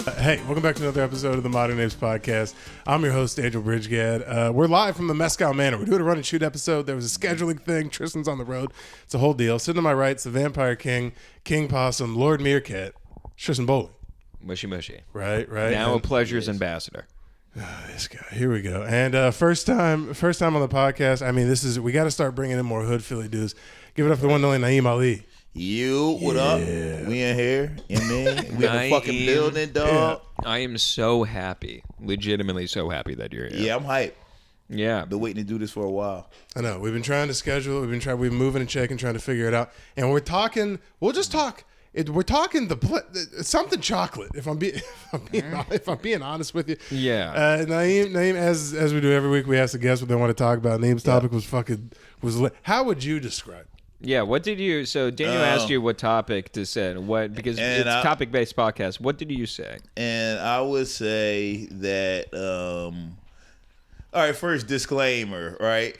Hey, welcome back to another episode of the Modern Apes podcast. I'm your host, Bridge-Gadd. We're live from the Mescal Manor. We're doing a run and shoot episode. There was a scheduling thing. Tristan's on the road. It's a whole deal. Sitting to my right, it's the Vampire King, King Possum, Lord Meerkat, Tristan Bowling. Mushy mushy. Right. Now a pleasure's ambassador. This guy. Here we go. And first time on the podcast. I mean, we got to start bringing in more hood Philly dudes. Give it up for the one and only Naeem Ali. You, what up? We in here, we in the fucking building, dog. Yeah. I am so happy, legitimately so happy that you're here. Yeah, I'm hyped. Yeah, Been waiting to do this for a while. I know. We've been trying to schedule it. We've been moving and checking, trying to figure it out. And we're talking. We'll just talk. We're talking something chocolate. If I'm being honest with you. Yeah. Naeem, as we do every week, we ask the guests what they want to talk about. Naeem's topic was lit. How would you describe it? Yeah, what did you... So Daniel asked you what topic to say. Because it's a topic-based podcast. What did you say? And I would say that... all right, first, disclaimer, right?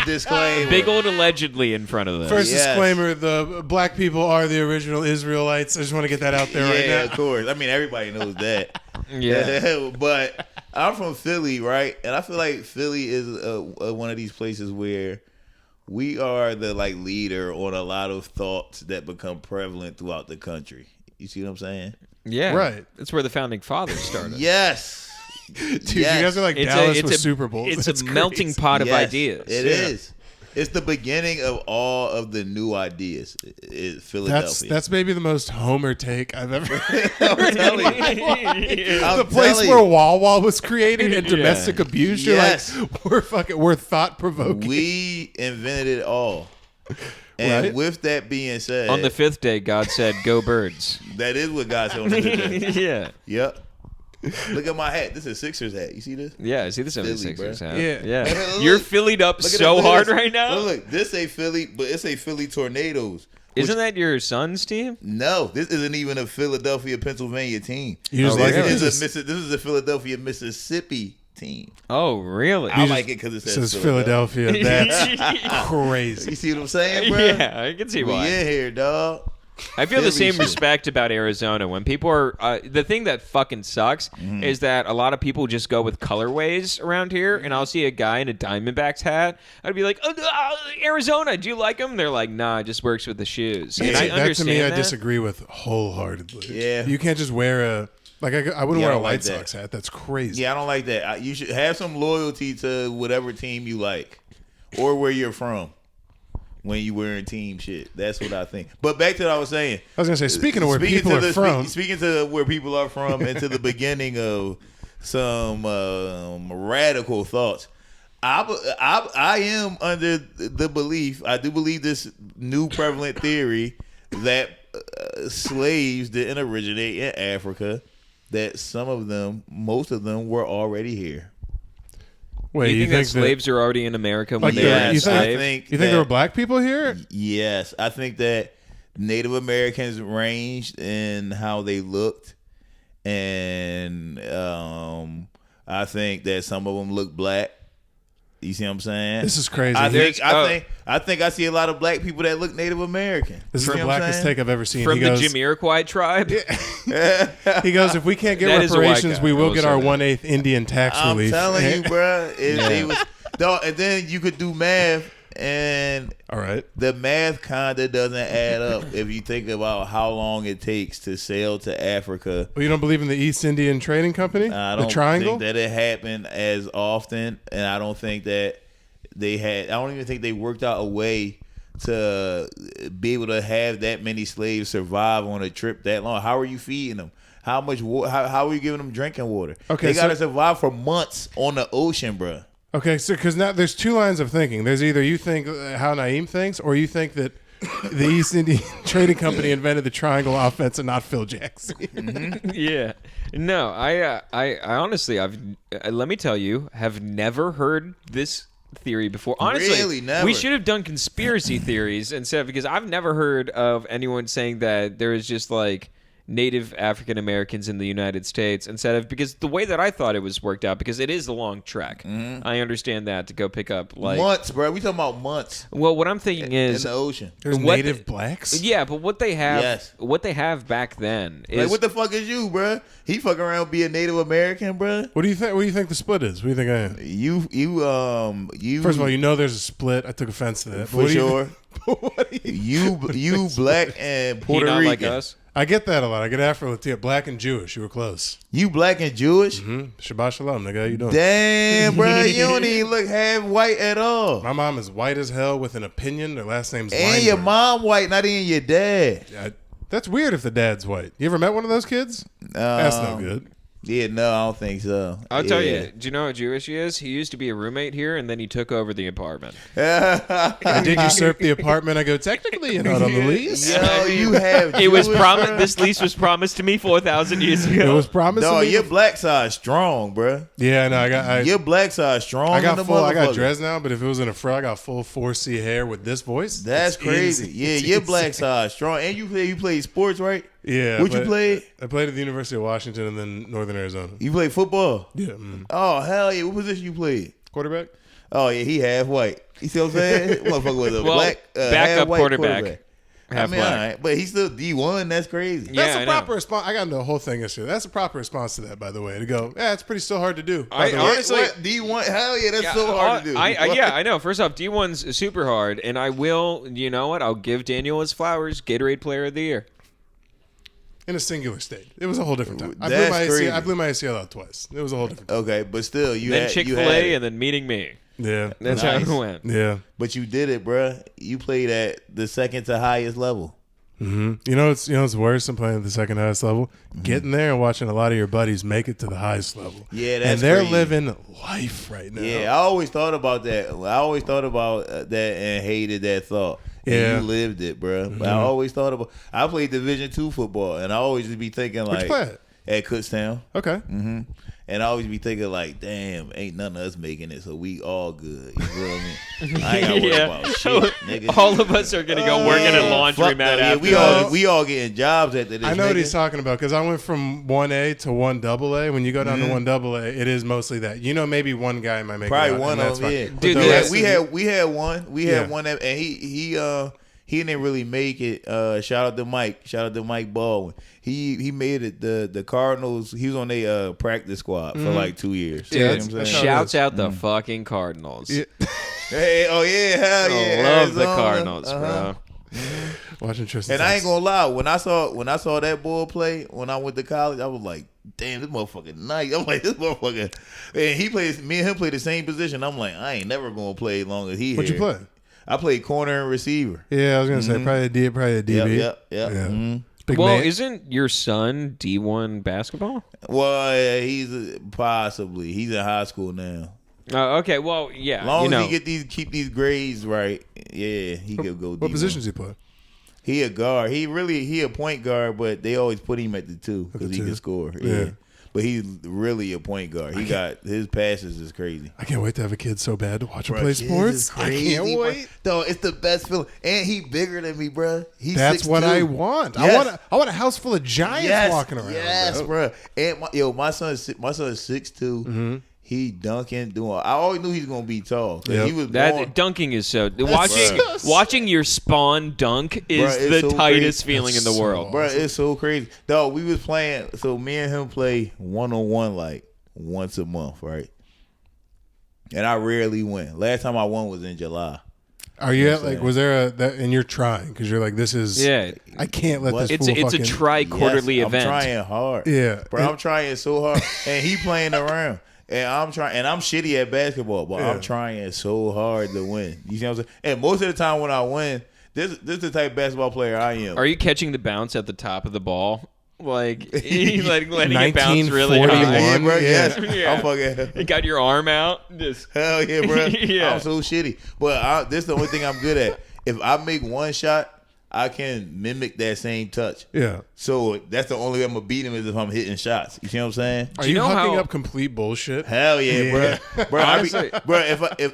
Disclaimer. Big old allegedly in front of this. First disclaimer, the black people are the original Israelites. I just want to get that out there right now. Yeah, of course. I mean, everybody knows that. Yeah. But I'm from Philly, right? And I feel like Philly is one of these places where we are the leader on a lot of thoughts that become prevalent throughout the country. You see what I'm saying? Yeah. Right. That's where the founding fathers started. Yes. Dude, you guys are like Dallas with Super Bowls. It's a melting pot of ideas. It is. It's the beginning of all of the new ideas. Philadelphia. That's maybe the most Homer take I've ever heard. I'm telling you. The place where Wawa was created and domestic abuse. You're like, we're thought provoking. We invented it all. And with that being said, on the fifth day, God said, "Go birds." That is what God said on the fifth day. Yeah. Yep. Look at my hat. This is a Sixers hat. You see this? Yeah, I see the 76ers hat. Yeah. Look, you're Phillied up so hard right now. Look, this ain't Philly, but it's a Philly Tornadoes. Isn't that your son's team? No, this isn't even a Philadelphia, Pennsylvania team. This is a Philadelphia, Mississippi team. Oh, really? I like it because it says Philadelphia. That's crazy. You see what I'm saying, bro? Yeah, I can see why. We in here, dog. I feel the same respect about Arizona when people are the thing that fucking sucks is that a lot of people just go with colorways around here, and I'll see a guy in a Diamondbacks hat. I'd be like, Arizona, do you like him? They're like, nah, it just works with the shoes. And I understand to me, that. I disagree with wholeheartedly. Yeah. You can't just wear I wouldn't wear a White Sox hat. That's crazy. Yeah, I don't like that. You should have some loyalty to whatever team you like or where you're from. When you wearing team shit, that's what I think. But back to what I was saying. I was gonna say, speaking of where people are from, speaking to where people are from, and to the beginning of some radical thoughts. I am under the belief. I do believe this new prevalent theory that slaves didn't originate in Africa. That most of them, were already here. Wait, you think that slaves are already in America when they were enslaved? You think there were black people here? Yes. I think that Native Americans ranged in how they looked. And I think that some of them look black. You see what I'm saying? This is crazy. I think I see a lot of black people that look Native American. This is the blackest take I've ever seen. From the Jamiroquai tribe? He goes, if we can't get reparations, we will get our 1/8 Indian tax relief. I'm telling you, bro. And then you could do math, and all right, the math kind of doesn't add up if you think about how long it takes to sail to Africa. Well, you don't believe in the East Indian Trading Company? I don't the Triangle? think that it happened as often, and I don't think that I don't even think they worked out a way to be able to have that many slaves survive on a trip that long. How are you feeding them? How much? How are you giving them drinking water? Okay, they got to survive for months on the ocean, bro. Okay, so because now there's two lines of thinking. There's either you think how Naeem thinks, or you think that the East Indian Trading Company invented the triangle offense and not Phil Jackson. Mm-hmm. Yeah. No, I honestly, let me tell you, have never heard this theory before. Honestly, really, never. We should have done conspiracy theories instead, because I've never heard of anyone saying that there is just Native African Americans in the United States instead of, because the way that I thought it was worked out, because it is a long trek. I understand that, to go pick up like months, bro. We talking about months. Well, what I'm thinking is in the ocean. There's native blacks. Yeah, but what they have back then is Like, what the fuck is you, bro? He fucking around be a Native American, bro. What do you think? What do you think the split is? What do you think I am? You. First of all, you know there's a split. I took offense to that. For sure. You black and Puerto not Rican. like us. I get that a lot. I get Afro-Latino, black and Jewish. You were close. You black and Jewish? Shabbat shalom, nigga. How you doing? Damn, bro. You don't even look half white at all. My mom is white as hell with an opinion. Their last name's And Weinberg. your mom white, not even your dad. That's weird if the dad's white. You ever met one of those kids? That's no good. Yeah, no, I don't think so. I'll tell you. Do you know how Jewish he is? He used to be a roommate here, and then he took over the apartment. I did usurp the apartment. I go, technically, you're not on the lease. Yo, you have It was Jewish, promised. bro? This lease was promised to me 4,000 years ago. It was promised. No, to me your black side strong, bro. Yeah, no, Your black side strong. I got than the full. I got motherfucker. dreads now, but if it was in a fro, I got full 4C hair with this voice. That's It's crazy. easy. Yeah, It's your easy. black side strong. And you play sports, right? Yeah. What you played? I played at the University of Washington and then Northern Arizona. You play football? Yeah. Oh, hell yeah. What position you played? Quarterback. Oh, yeah, he half white. You see what I'm saying? Motherfucker was a Well, black backup half white quarterback. I Half mean, black. all right. But he's still D1. That's crazy. Yeah, That's I a know. proper response. I got into the whole thing yesterday. That's a proper response to that, by the way. To go, yeah, it's pretty still hard to do. By the way. honestly- What? D1? Hell yeah, that's so hard to do. I know. First off, D1's super hard, and I will. You know what? I'll give Daniel his flowers. Gatorade Player of the Year. In a singular state, it was a whole different time. That's crazy. I blew my ACL out twice. It was a whole different time. Okay, but still, you Then had Chick-fil-A, you had it. and then meeting me. Yeah, That's Nice. how it went. yeah. But you did it, bruh. You played at the second to highest level. You know, it's worse than playing at the second highest level. Getting there and watching a lot of your buddies make it to the highest level. Yeah, that's and they're crazy. living life right now. Yeah, I always thought about that. I always thought about that and hated that thought. And Yeah. you lived it, bruh. But I always thought about. I played Division II football, and I always just be thinking Where'd like you play at Kutztown. Okay. And I always be thinking like, damn, ain't none of us making it, so we all good. You feel me? I ain't gotta worry about shit, nigga. All of us are gonna go working at Fuck laundromat that. Yeah, after. we all getting jobs after this. I know what nigga. he's talking about because I went from 1A to 1AA. When you go down to 1AA, it is mostly that. You know, maybe one guy might make Probably it out, one and that's of them, fine. yeah. But Dude, the yeah, rest we of had one. We had Yeah. one, and he didn't really make it. Shout out to Mike. Shout out to Mike Baldwin. He made it. The Cardinals. He was on their practice squad for like 2 years. Yeah, You know that's- what I'm that's saying? how- Shouts out the fucking Cardinals. Yeah. Hey, oh yeah, hell yeah! I love the Arizona. Cardinals, bro. Watching Tristan. And I ain't gonna lie, when I saw that boy play when I went to college, I was like, damn, this motherfucker nice. I'm like, this motherfucker. And me and him play the same position. I'm like, I ain't never gonna play as long as he. What'd you here. play? I played corner and receiver. Yeah, I was gonna say probably a DB. Yep. Yeah. Mhm. Big Well, man. isn't your son D1 basketball? Well, yeah, he's possibly. He's in high school now. Okay, well, yeah. As long you know. as he keep these grades right, yeah, he could go. What D1. positions he play? He a guard. He a point guard, but they always put him at the two At the because he two. can score. Yeah. Yeah. But he's really a point guard. He got his passes is crazy. I can't wait to have a kid so bad to watch him Bro, play kids sports. is I crazy, can't bro. wait. Though it's the best feeling, and he bigger than me, bro. He's That's 6'2". what I want. Yes. I want a house full of giants walking around. Yes, bro. bro. And my son is 6'2". Mm-hmm. He dunking, doing. I always knew he was gonna be tall. So Yep. He was born. That dunking is so Bruh. watching your spawn dunk is Bruh, it's the so tightest crazy. feeling in the That's so world. Bro, it's so crazy. Dog, we was playing. So me and him play 1-on-1 like once a month, right? And I rarely win. Last time I won was in July. Are you at saying? like? Was there a that? And you're trying because you're like, this is. Yeah. I can't let What? this. It's fool a fucking, tri-quarterly Yes, event. I'm trying hard. Yeah. Bro, I'm trying so hard. And he playing around. And I'm trying, and I'm shitty at basketball, but Yeah. I'm trying so hard to win. You see what I'm saying? And most of the time when I win, this is the type of basketball player I am. Are you catching the bounce at the top of the ball? Like letting it bounce really 1941. high? Yeah, bro. Yeah. Yes. Yeah. I'm fucking. You got your arm out. Just Hell yeah, bro. Yeah. I'm so shitty. But this is the only thing I'm good at. If I make one shot, I can mimic that same touch. Yeah. So that's the only way I'm gonna beat him is if I'm hitting shots. You see what I'm saying? Are Do you you know hooking how- up complete bullshit? Hell yeah, Yeah. bro. Bro, Honestly. bro,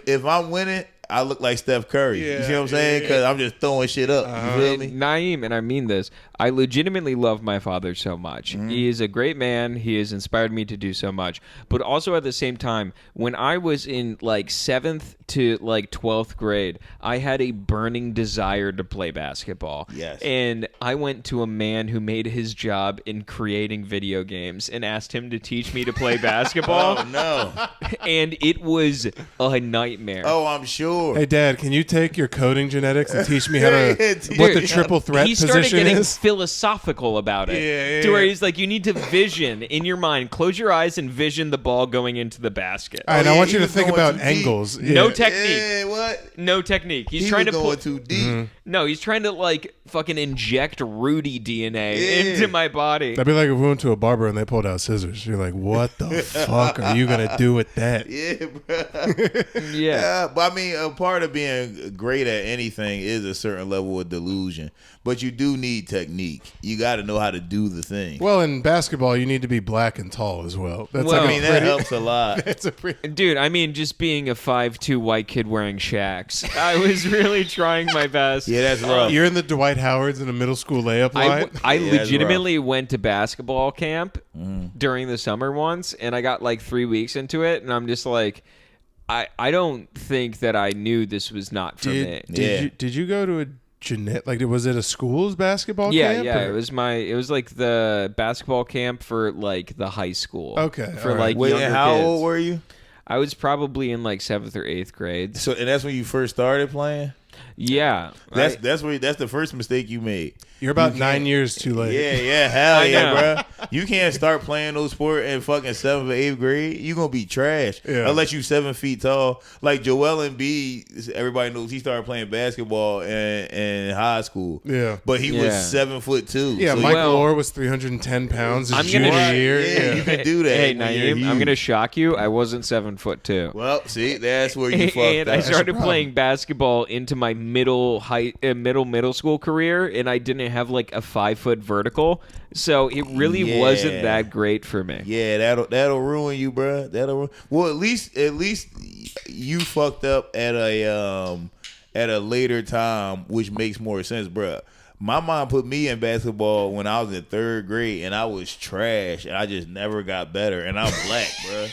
if I'm winning, I look like Steph Curry. Yeah, you see what I'm saying? Because I'm just throwing shit up. You feel me? Naeem, and I mean this, I legitimately love my father so much. He is a great man. He has inspired me to do so much. But also at the same time, when I was in like 7th to like 12th grade, I had a burning desire to play basketball. Yes. And I went to a man who made his job in creating video games and asked him to teach me to play basketball. Oh, no. And it was a nightmare. Oh, I'm sure. Hey, Dad, can you take your coding genetics and teach me how to what the triple threat he started position getting is? philosophical about it. Yeah, to where yeah. he's like, you need to vision in your mind, close your eyes and vision the ball going into the basket. All right, Oh, I yeah, want you he to was think going about too deep. angles. No Yeah. technique. Yeah, what? No technique. He's He trying was to going put. too deep. No, he's trying to like fucking inject Rudy DNA Yeah. into my body. That'd be like if we went to a barber and they pulled out scissors. You're like, what the fuck are you gonna do with that? Yeah, bro. Yeah. But I mean, a part of being great at anything is a certain level of delusion. But you do need technique. You got to know how to do the thing. Well, in basketball, you need to be black and tall as well. That's Well, like I mean, that helps a lot. It's a pretty. Dude, I mean, just being a 5'2" white kid wearing Shaqs, I was really trying my best. Yeah, that's rough. You're in the Dwight Howards in a middle school layup line. I Yeah, that's legitimately went to basketball camp during the summer once, and I got like 3 weeks into it, and I'm just like, I don't think that I knew this was not for me. Yeah. Did you go to a like was it a school's basketball Yeah, camp? yeah. or- It was like the basketball camp for like the high school. Okay, For all right. like Wait, younger and how kids. old were you? I was probably in like 7th or 8th grade. So, and that's when you first started playing. Yeah. That's the first mistake you made. You're about You 9 can't- years too late. Yeah, hell I yeah, know. bro. You can't start playing no sport in fucking 7th or 8th grade. You gonna be trash Yeah. unless you 7 feet tall. Like Joel Embiid, everybody knows he started playing basketball in high school. Yeah. but he Yeah. was 7'2". Yeah, so Michael Well- Orr was 310 pounds his I'm gonna- junior Right, year. yeah, you can do that. Hey, when you're Naeem, I'm huge. gonna shock you. I wasn't 7'2". Well, see, that's where you fucked And I up. started problem. playing basketball into my middle school career, and I didn't have like a 5-foot vertical, so it really wasn't Yeah. that great for me. Yeah, that'll ruin you, bro. Well, at least you fucked up at a later time, which makes more sense, bro. My mom put me in basketball when I was in 3rd grade, and I was trash, and I just never got better. And I'm black, bro.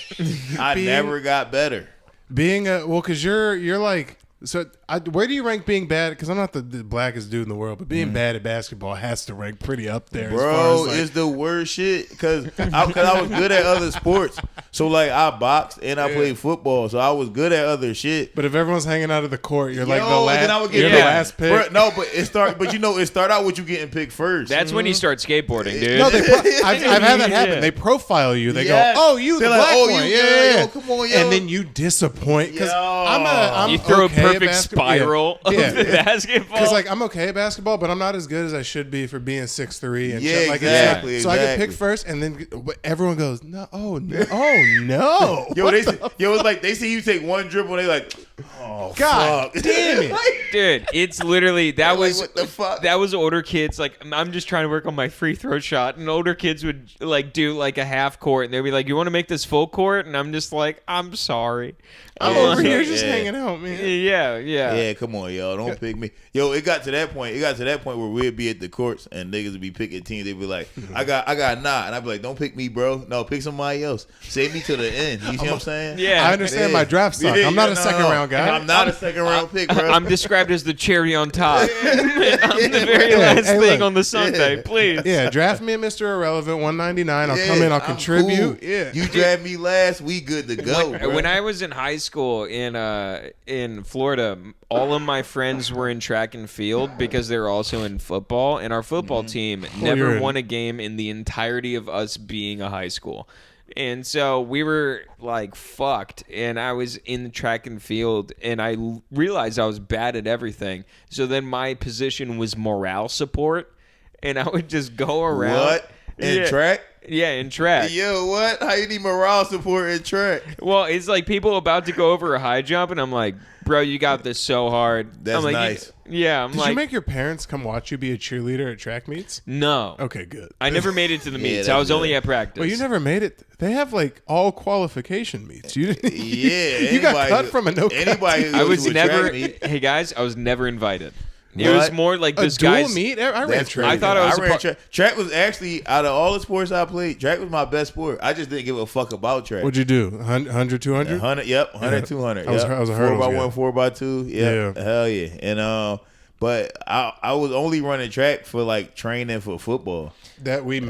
I never got better. Being because you're like so. Where do you rank being bad? Because I'm not the blackest dude in the world, but being bad at basketball has to rank pretty up there. as far Bro, as, like, it's the worst shit because I was good at other sports. So like I boxed and I played football, so I was good at other shit. but if everyone's hanging out of the court, you're like the Yo, and then I would last. get You're picked. the last pick. Bro, no, but it start out with you getting picked first. That's when you start skateboarding, dude. No, I've had that happen. Yeah. They profile you. They Yeah. go, "Oh, you the They're like, black "Oh, one, you- yeah, yo, come on, yo." and then you disappoint because Yo. I'm you throw okay a at perfect basketball. spiral Yeah. of the basketball. Because like I'm okay at basketball, but I'm not as good as I should be for being 6'3" and Yeah, shit. Like, exactly, so I get picked exactly. first, and then everyone goes, "No, oh no, Yo, it's like they see you take one dribble, and they like, oh God fuck, damn it." Dude, it's literally that Like, was what the fuck? that was older kids. Like I'm just trying to work on my free throw shot, and older kids would like do like a half court, and they'd be like, "You want to make this full court?" And I'm just like, "I'm sorry." I'm Yeah. over here Yeah. just hanging out, man. Yeah, yeah. Yeah, come on, y'all. Don't pick me. Yo, it got to that point. It got to that point where we'd be at the courts and niggas would be picking teams. They'd be like, I got nah. And I'd be like, don't pick me, bro. No, pick somebody else. Save me to the end. You see what I'm saying? Yeah. I understand my draft stock. I'm not a second round guy. I'm not a second round pick, bro. I'm described as the cherry on top. I'm the very last Hey, thing look. on the Sunday, please. Yeah, draft me, Mr. Irrelevant, 199. I'll Yeah, come in. I'll I'm contribute. cool. Yeah, You draft me last, we good to go, bro. When I was in high school in Florida, all of my friends were in track and field because they were also in football, and our football team you're never in- won a game in the entirety of us being a high school. And so we were like fucked, and I was in the track and field, and I realized I was bad at everything. So then my position was morale support, and I would just go around. What? In track? Yeah, in track. Yo, what? How you need morale support in track? Well, it's like people about to go over a high jump, and I'm like, bro, you got this so hard. That's I'm like, nice. Yeah, I'm Did like, you make your parents come watch you be a cheerleader at track meets? no. Okay, good. I never made it to the Yeah, meets. that's I was only good. at practice. Well, you never made it. They have like all qualification meets. You didn't. Yeah. you got cut from a no cut. Anybody who I goes was to a never. track meet, Hey guys, I was never invited. It What? was more like A this dual guy's meet? I ran that's track. crazy. I thought I was a ran part- track. Track was actually, out of all the sports I played, track was my best sport. I just didn't give a fuck about track. What'd you do? 100, 200? 100, yep, 100, 200. I was a hurdles 4x1, guy. 4x2. Yep. Yeah. Hell yeah. And but I was only running track for like training for football. It was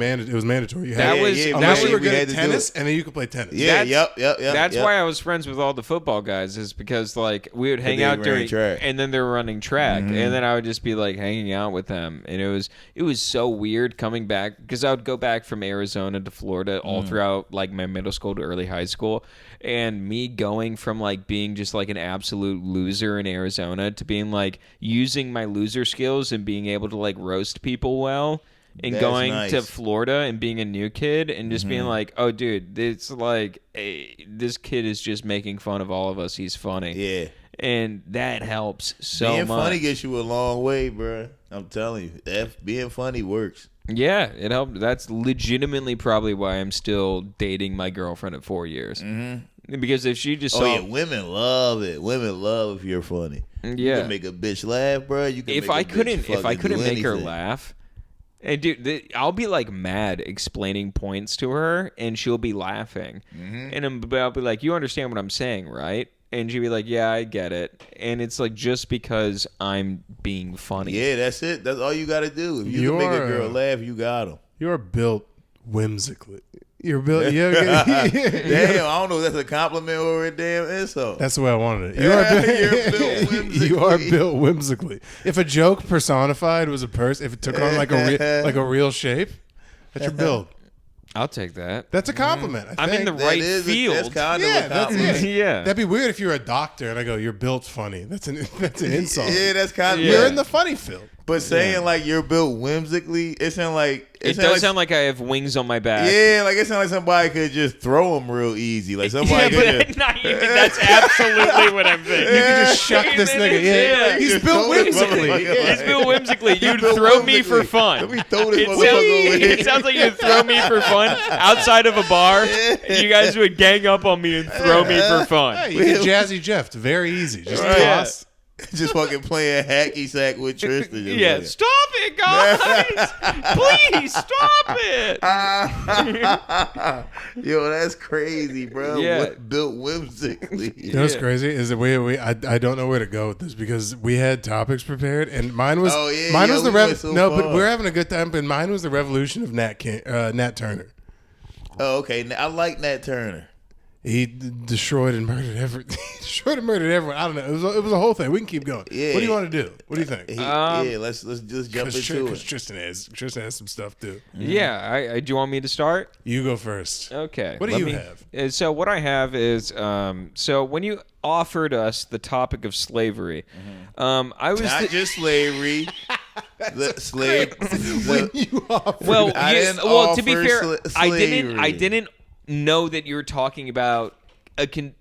mandatory. You That had, was- yeah, unless that you were we good had at to do tennis, it. and then you could play tennis. Yeah, That's- yep. That's why I was friends with all the football guys, is because like we would hang they out ran during track. and then they were running track, Mm-hmm. and then I would just be like hanging out with them, and it was so weird coming back because I would go back from Arizona to Florida all throughout like my middle school to early high school, and me going from like being just like an absolute loser in Arizona to being like using my loser skills and being able to like roast people well. And That's going nice. to Florida and being a new kid and just being like, oh, dude, it's like, hey, this kid is just making fun of all of us. He's funny. Yeah. And that helps so Being much. funny gets you a long way, bro. I'm telling you. Being funny works. Yeah, it helped. That's legitimately probably why I'm still dating my girlfriend at 4 years. Mm-hmm. Because if she just Oh, saw... yeah. Women love it. Women love if you're funny. You Yeah. can make a bitch laugh, bro. You can If make I a bitch couldn't fucking do make her anything. laugh... And dude, I'll be like mad explaining points to her, and she'll be laughing, and I'll be like, "You understand what I'm saying, right?" And she'll be like, "Yeah, I get it." And it's like just because I'm being funny. Yeah, that's it. That's all you got to do. If you can make a girl laugh, you got them. You're built whimsically. You're built. Damn, I don't know if that's a compliment or a damn insult. That's the way I wanted it. You're built whimsically. You are built whimsically. If a joke personified was a person, if it took on like a real shape, that's your build. I'll take that. That's a compliment. I I'm in think. the That right is field. That's kind Yeah, of a that's compliment. it. Yeah. That'd be weird if you're a doctor and I go, "You're built funny." That's an insult. Yeah, that's kind of. You're in the funny field. But saying like you're built whimsically, it sounds like It does sound like I have wings on my back. Yeah, like it sounds like somebody could just throw them real easy. Like somebody Yeah, could but just. not even. That's absolutely what I'm thinking. You can just shuck this nigga. Yeah, Yeah. he's Just built throw this whimsically. motherfucker. It's built whimsically. You'd built throw me for whimsically. fun. Let me throw this It motherfucker over here. it sounds like you'd throw me for fun outside of a bar. You guys would gang up on me and throw me for fun. Hey, you get Jazzy Jeff. Very easy. Just Right. toss. Just fucking playing hacky sack with Tristan. Just Yeah, fucking- stop it, guys! Please stop it! Yo, that's crazy, bro. Yeah. What built whimsically? You know what's crazy is that I don't know where to go with this because we had topics prepared and mine was Oh, yeah, mine yo, was the we went so but far. we're having a good time. But mine was the revolution of Nat Turner. Oh, okay. I like Nat Turner. He destroyed and murdered everyone. I don't know. It was a whole thing. We can keep going. Yeah. What do you want to do? What do you think? Yeah, let's just jump into Because it. Tristan has some stuff too. Yeah, I do you want me to start? You go first. Okay. What do let you me- have? So what I have is so when you offered us the topic of slavery, I was Not just slavery. The slave. When you offered well, it. I didn't to be offer fair, I slavery. didn't know that you were talking about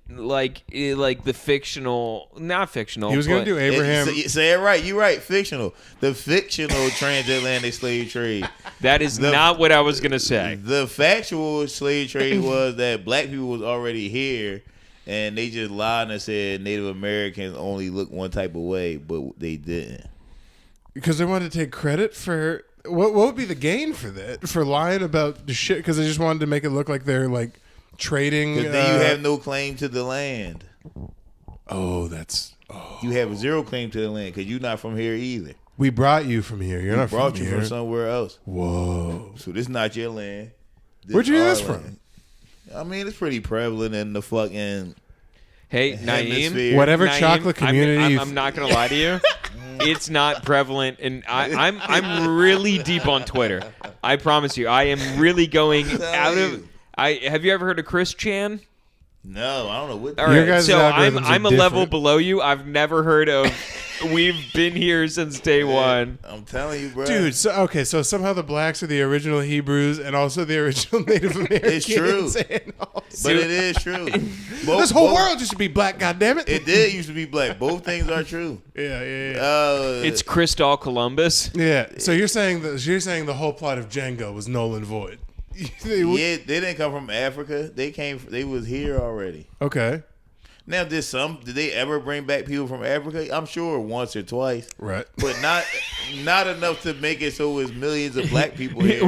like the fictional, not fictional. he was going but- to do Abraham. Say it right. You're right. Fictional. The fictional transatlantic slave trade. That is not what I was gonna say. The factual slave trade was that black people was already here, and they just lied and said Native Americans only look one type of way, but they didn't. Because they wanted to take credit for what would be the gain for that? For lying about the shit? Because they just wanted to make it look like they're like trading. Because then you have no claim to the land. You have zero claim to the land because you're not from here either. We brought you from here. You're not Brought from you here. from somewhere else. Whoa. So this is not your land. Where'd you get our this land. from? I mean, it's pretty prevalent in the fucking Hey, Naeem. hemisphere. Whatever Naeem, chocolate community. I'm not gonna lie to you. It's not prevalent, and I'm really deep on Twitter. I promise you, I am really going out of. you. Have you ever heard of Chris Chan? No, I don't know what. All Your right, guys' so algorithms are I'm a level different. below you. I've never heard of We've been here since day one. I'm telling you, bro. Dude, so somehow the blacks are the original Hebrews and also the original Native Americans. It's true. And also, But it is true. this whole world used to be black, goddammit. It did used to be black. Both things are true. Yeah. It's Christopher Columbus. Yeah. So you're saying the whole plot of Django was null and void. Yeah, they didn't come from Africa. They was here already. Okay. Now, did they ever bring back people from Africa? I'm sure once or twice. Right. But not enough to make it so it's millions of black people here.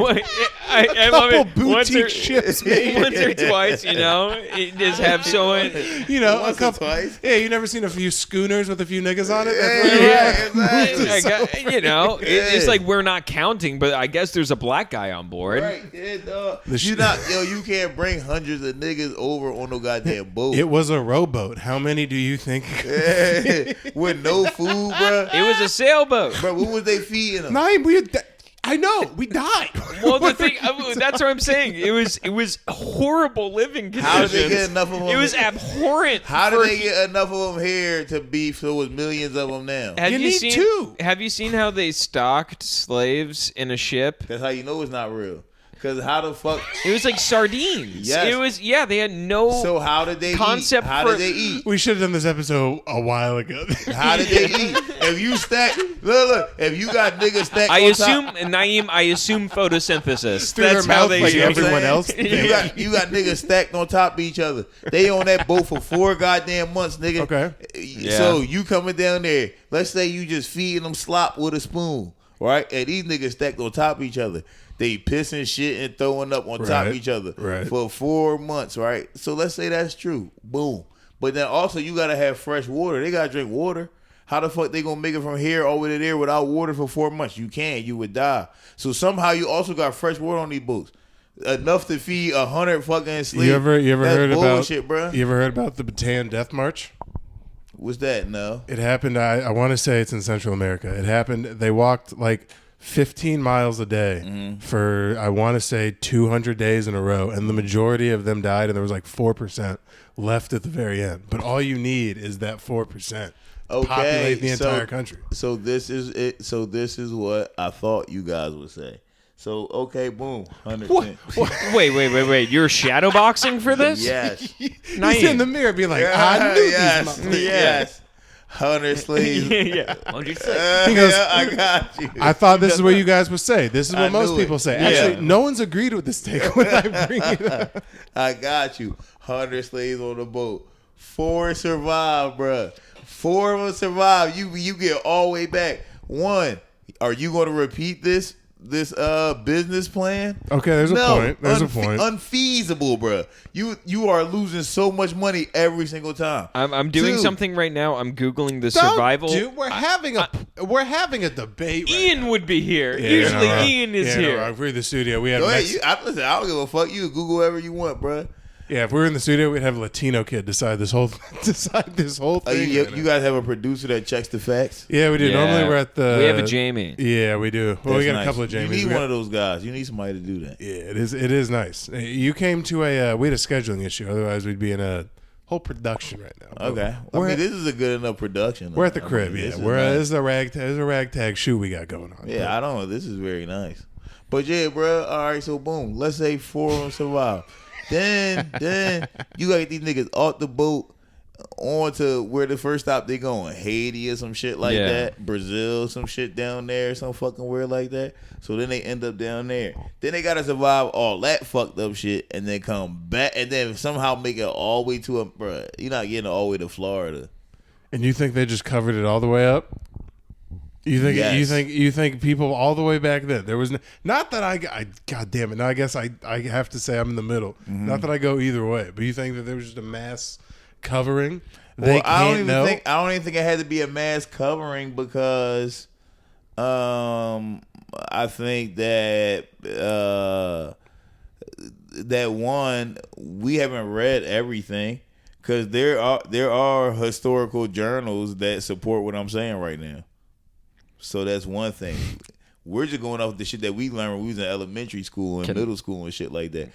I love it. Boutique ships, maybe. Once or twice, just have someone. Once a couple. or twice. Yeah, you never seen a few schooners with a few niggas on it? Yeah, exactly. It's like we're not counting, but I guess there's a black guy on board. Right. Yeah, you can't bring hundreds of niggas over on no goddamn boat. It was a rowboat. How many do you think? With no food, bro. It was a sailboat. Bro, what was they feeding them? I know. We died. Well, the thing that's what I'm saying. It was horrible living conditions. How did they get enough of them? It was abhorrent. How did they get enough of them here to be so it was millions of them now? Have You you need seen, two. Have you seen how they stocked slaves in a ship? That's how you know it's not real. Because how the fuck? It was like sardines. Yes. It was, they had no So how did they concept eat? How did they eat? We should have done this episode a while ago. How did they eat? If you stack, look, if you got niggas stacked I on assume, top, Naeem, photosynthesis. Through That's their how mouth they like eat. everyone else. you got niggas stacked on top of each other. They on that boat for 4 goddamn months, nigga. Okay. So you coming down there, let's say you just feeding them slop with a spoon, right? And these niggas stacked on top of each other. They pissing shit and throwing up on top of each other for 4 months, right? So let's say that's true. Boom. But then also you gotta have fresh water. They gotta drink water. How the fuck they gonna make it from here all the way to there without water for 4 months? You can't. You would die. So somehow you also got fresh water on these boats. Enough to feed 100 fucking slaves. You ever That's heard bullshit, about? bro. You ever heard about the Bataan Death March? What's that? No. It happened. I want to say it's in Central America. It happened. They walked like 15 miles a day for, I want to say, 200 days in a row, and the majority of them died, and there was like 4% left at the very end. But all you need is that 4%. Okay, Populate the entire country. So this is it. So this is what I thought you guys would say. So okay, boom, 100%. Wait. You're shadowboxing for this? Yes. He's in the mirror being like, I knew these motherfuckers. Yes. 100 slaves. Yeah. 100 He goes, I got you. I thought this is what you guys would say. This is I what most knew it. people say. Yeah. Actually, no one's agreed with this take when I bring it up. I got you. 100 slaves on the boat. 4 survived, bruh. 4 of them survived. You get all the way back. 1, are you going to repeat this business plan? Okay, there's a point. There's a point. Unfeasible, bruh. You are losing so much money every single time. I'm doing 2, something right now. I'm Googling the Don't survival. we're having a debate. Right Ian now. would be here. Yeah, Usually no, Ian is here. No, if we're in the studio, we have. Go ahead. Listen, I don't give a fuck. You Google whatever you want, bruh. Yeah, if we were in the studio, we'd have a Latino kid decide this whole thing. You guys have a producer that checks the facts? Yeah, we do. Yeah. Normally we're at the. We have a Jamie. Yeah, we do. Well, we That's got a couple nice. of Jamies. You We need got- one of those guys. You need somebody to do that. Yeah, it is nice. You came to we had a scheduling issue. Otherwise, we'd be in a whole production right now. Okay. This is a good enough production. We're at the I crib. mean, Yeah, this is this nice. is a ragtag shoot we got going on. Yeah, I don't know. This is very nice. But yeah, bro. All right, so boom. Let's say 4 of them survive. Then you gotta get these niggas off the boat on to where the first stop they going. Haiti or some shit like Yeah. that. Brazil, some shit down there, some fucking weird like that. So then they end up down there. Then they gotta survive all that fucked up shit and then come back and then somehow make it all the way to bruh. You're not getting all the way to Florida. And you think they just covered it all the way up? You think Yes. you think people all the way back then there was not that I God damn it. Now I guess I have to say I'm in the middle. Mm-hmm. Not that I go either way, but you think that there was just a mass covering? They I don't can't even know. think it had to be a mass covering because I think that that one we haven't read everything because there are historical journals that support what I'm saying right now. So that's one thing. We're just going off the shit that we learned when we was in elementary school and middle school and shit like that.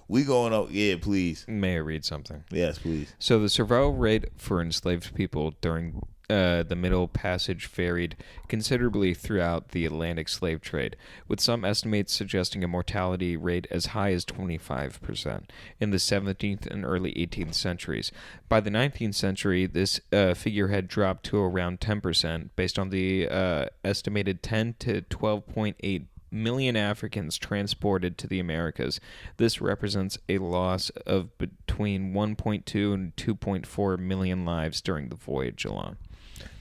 We going off. Yeah, please. May I read something? Yes, please. So the survival rate for enslaved people during the Middle Passage varied considerably throughout the Atlantic slave trade, with some estimates suggesting a mortality rate as high as 25% in the 17th and early 18th centuries. By the 19th century, this figure had dropped to around 10%, based on the estimated 10 to 12.8 million Africans transported to the Americas. This represents a loss of between 1.2 and 2.4 million lives during the voyage alone.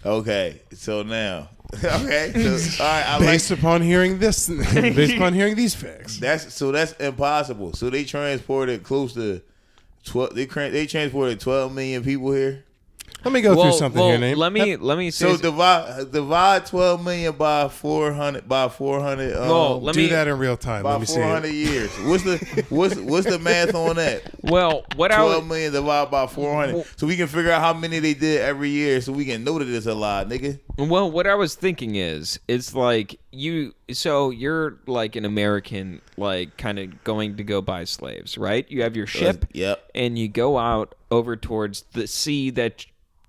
Okay, so now, okay, so all right, based upon hearing this, based upon hearing these facts, that's impossible. So they transported close to 12. They transported 12 million people here. let me go through something here, Name. Let me say. So divide 12 million by 400 let me do that in real time. By Let me see 400 it. years. What's the math on that? Well, what 12 million divided by 400, so we can figure out how many they did every year, so we can know that it's a lot, nigga. Well, what I was thinking is, it's like you're like an American, like kind of going to go buy slaves, right? You have your ship, Yep. and you go out over towards the sea that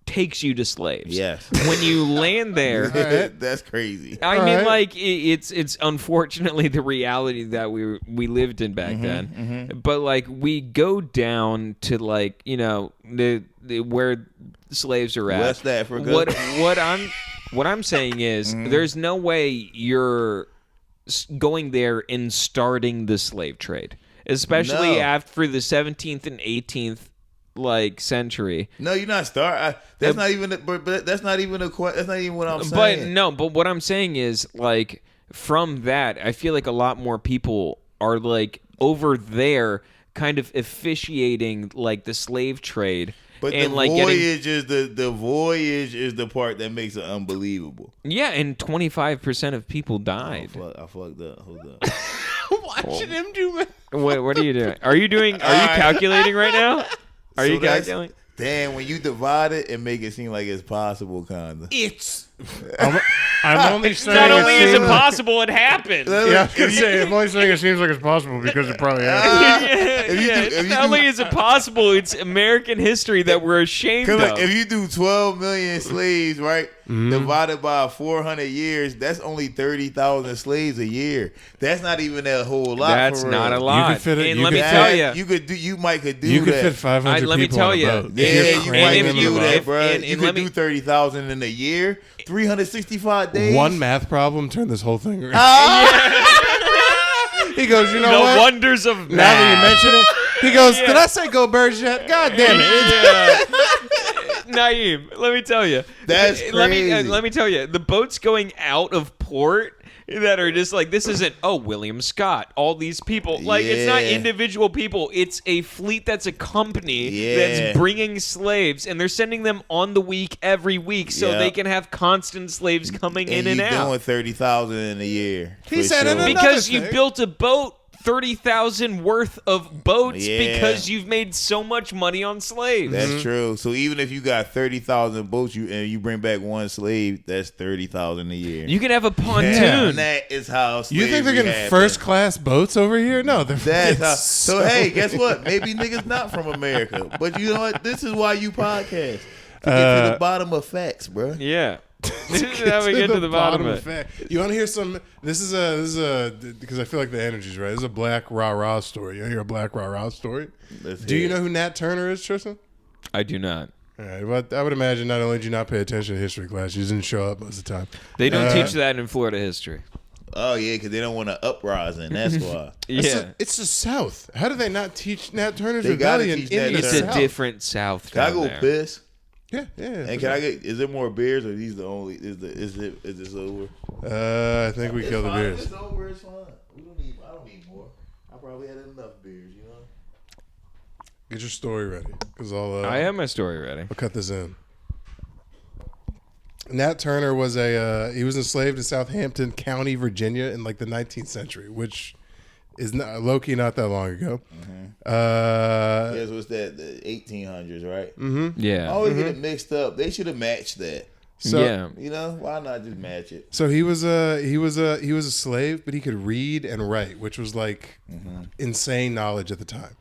takes you to slaves. Yes. When you land there, That's crazy. I All mean, right. like it's unfortunately the reality that we lived in back then. But like we go down to like the where slaves are at. West Africa. What I'm saying is there's no way you're going there and starting the slave trade, especially No. after the 17th and 18th century. No, you're not that's not even. But that's not even that's not even what I'm saying. But what I'm saying is, like, from that, I feel like a lot more people are like over there, kind of officiating like the slave trade. But and the like voyage is the voyage is the part that makes it unbelievable. and 25% of people died. I fucked up. Hold up. Watching him do it. What are you doing? Are you calculating right now? Are you calculating? Damn, when you divide it and make it seem like it's possible, kinda. It's. I'm only saying. Not only is it seems- possible, it happened. Yeah, I was gonna say. I'm only saying it seems like it's possible because it probably happened. Not only is it possible, it's American history that we're ashamed of. Because if you do 12 million slaves, right, divided by 400 years, that's only 30,000 slaves a year. That's not even a whole lot. That's for not real. a lot. You could fit it- and you let me could tell fit- you, You could do. You could do You could that. fit 500 let me people tell on a you. boat. Yeah, If you're you cramming might them could in do the that, boat. bro. and You let could me- do 30,000 in a year, 365 days. One math problem turned this whole thing around. He goes, you know the what? wonders of Now that you math. mention it, he goes, did I say go birds yet? God damn it. Naeem, let me tell you. That's Let crazy. me tell you. The boats going out of port that are just like, this isn't, William Scott, all these people. Like, it's not Yeah. individual people. It's a fleet that's a company Yeah. that's bringing slaves, and they're sending them on the week every week so Yeah. they can have constant slaves coming in and you out. doing 30,000 in a year. He for said sure. another Because you thing. built a boat, 30,000 worth of boats, Yeah. because you've made so much money on slaves. That's true. So even if you got 30,000 boats, and you bring back one slave, that's 30,000 a year. You can have a pontoon. And that is how You think they're slavery getting happened. first class boats over here? No, they're That's fucking how, so hey, guess what? Maybe niggas not from America, but you know what? This is why you podcast, to get to the bottom of facts, bro. Yeah. This is how we get to the bottom of it. fact. You want to hear some? This is a because I feel like the energy's right. This is a black rah story. You want to hear a black rah story? Let's Do hear you it. know who Nat Turner is, Tristan? I do not. All right. Well, I would imagine not only did you not pay attention to history class, you didn't show up most of the time. They don't teach that in Florida history. Oh yeah, because they don't want to uprising. That's why. It's the South. How do they not teach Nat Turner's They gotta rebellion teach Nat in the It's Turner. a South? different South. Can I down go there. piss? Yeah. And can I get? Is there more beers, or are these the only? Is this over? I think we killed the beers. It's over. It's fine. We don't need. I don't need more. I probably had enough beers. You know. Get your story ready, because I have my story ready. I'll cut this in. Nat Turner was he was enslaved in Southampton County, Virginia, in like the 19th century, which is not low-key not that long ago. Yeah, so it's the 1800s, right? Yeah. I always get it mixed up. They should have matched that. So, yeah. You know, why not just match it? So he was a slave, but he could read and write, which was like insane knowledge at the time.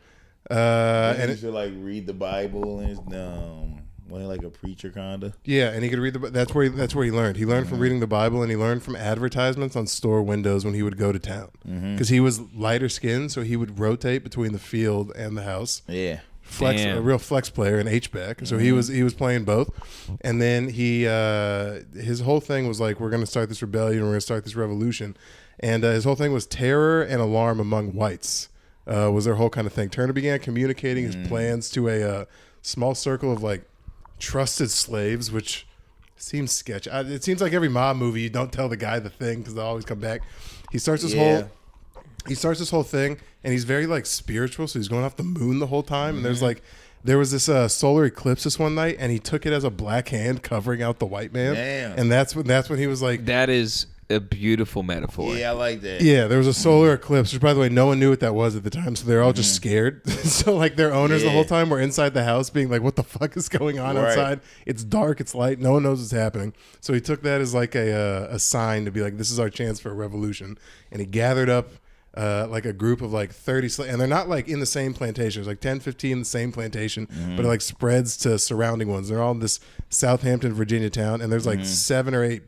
And And you should like read the Bible and Wasn't like a preacher kinda. Yeah, and he could read that's where he learned. He learned from reading the Bible, and he learned from advertisements on store windows when he would go to town. Because he was lighter skinned, so he would rotate between the field and the house. Yeah. A real flex player, an H-back. So he was playing both. And then his whole thing was like, we're going to start this rebellion, we're going to start this revolution. And his whole thing was terror and alarm among whites. Was their whole kind of thing. Turner began communicating his plans to a small circle of like trusted slaves, which seems sketchy. It seems like every mob movie, you don't tell the guy the thing because they'll always come back. He starts this whole thing, and he's very like spiritual, so he's going off the moon the whole time. And there was this solar eclipse this one night, and he took it as a black hand covering out the white man. Damn. And that's when he was like, that is a beautiful metaphor. Yeah, I like that. Yeah, there was a solar eclipse, which by the way, no one knew what that was at the time, so they're all just scared. So like their owners the whole time were inside the house being like, what the fuck is going on outside? It's dark, it's light, no one knows what's happening. So he took that as like a sign to be like, this is our chance for a revolution. And he gathered up like a group of like 30 slaves, and they're not like in the same plantation. There's like 10, 15 in the same plantation, but it like spreads to surrounding ones. They're all in this Southampton, Virginia town, and there's like 7 or 8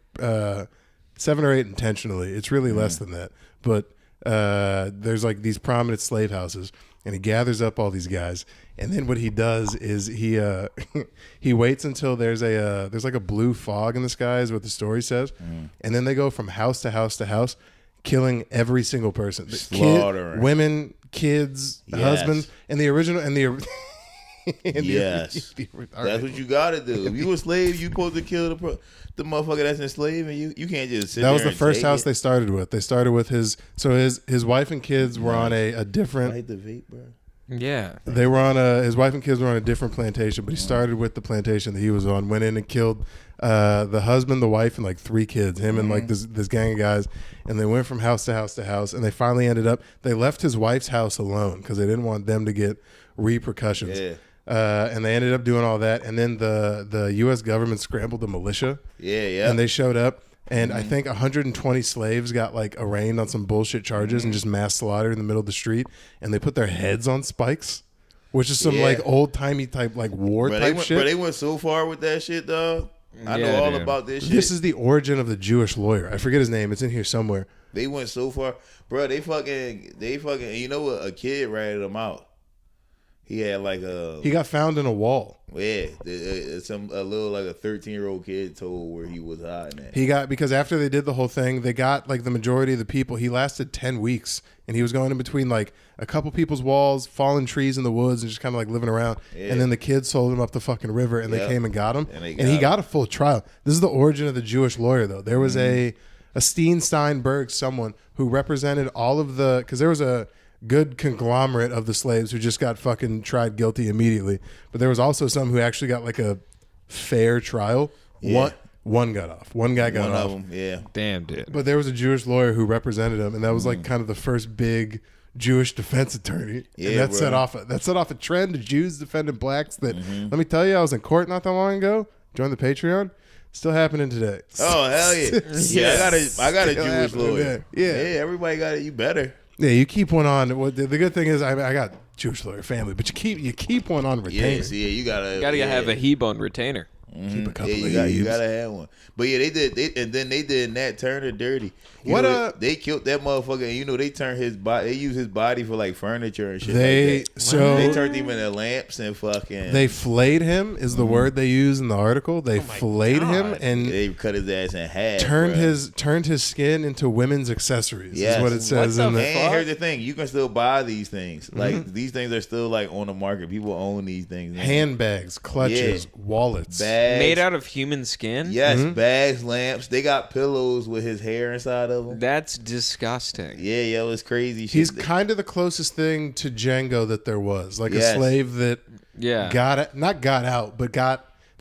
intentionally. It's really less than that. But there's like these prominent slave houses, and he gathers up all these guys. And then what he does is he waits until there's like a blue fog in the sky, is what the story says. And then they go from house to house to house, killing every single person. Slaughtering. Women, kids, husbands. And the original Yes. That's what you gotta do. If you a slave, you supposed to kill the motherfucker that's enslaved, and you can't just sit That there was the and first take house it. they started with. They started with his wife and kids were on a different. I hate the vape, bro. Yeah. They were on his wife and kids were on a different plantation, but he started with the plantation that he was on. Went in and killed the husband, the wife, and like 3 kids. Him and like this gang of guys, and they went from house to house to house, and they finally ended up. They left his wife's house alone because they didn't want them to get repercussions. Yeah. And they ended up doing all that, and then the U.S. government scrambled the militia. Yeah. And they showed up, and I think 120 slaves got like arraigned on some bullshit charges and just mass slaughtered in the middle of the street. And they put their heads on spikes, which is some like old timey type like war type shit. But they went so far with that shit, dog. I know all about this shit. This is the origin of the Jewish lawyer. I forget his name. It's in here somewhere. They went so far, bro. They fucking. You know what? A kid ratted them out. He had like He got found in a wall. Yeah, a little like a 13-year-old kid told where he was hiding at. He got, because after they did the whole thing, they got like the majority of the people. He lasted 10 weeks, and he was going in between like a couple people's walls, fallen trees in the woods, and just kind of like living around. Yeah. And then the kids sold him up the fucking river, and they came and got him. And he got a full trial. This is the origin of the Jewish lawyer, though. There was a Steinberg, someone who represented all of the, because there was a good conglomerate of the slaves who just got fucking tried guilty immediately. But there was also some who actually got like a fair trial. Yeah. One got off. One guy got off. One of them, yeah. Damn, dude. But there was a Jewish lawyer who represented him, and that was like kind of the first big Jewish defense attorney. Yeah, and that set off a trend of Jews defending blacks that, let me tell you, I was in court not that long ago. Joined the Patreon. Still happening today. Oh, hell yeah. Yeah, I got a Jewish lawyer. Yeah, everybody got it. You better. Yeah, you keep one on. Well, the good thing is I got Jewish lawyer family, but you keep one on retainer. Yes, yeah, you gotta have a Hebone retainer. Keep a couple you gotta have one. But yeah, they did Nat Turner dirty. They killed that motherfucker, and they turned his body. They used his body for like furniture and shit. They turned him into lamps and fucking. They flayed him is the word they use in the article. They flayed him and they cut his ass in half. Turned his skin into women's accessories. Yes. Is what it says in the. And here's the thing: you can still buy these things. Like these things are still like on the market. People own these things. Handbags, clutches, wallets, bags made out of human skin. Yes, bags, lamps. They got pillows with his hair inside of them. That's disgusting. Yeah, it was crazy. He's kind of the closest thing to Django that there was, like a slave that got out, but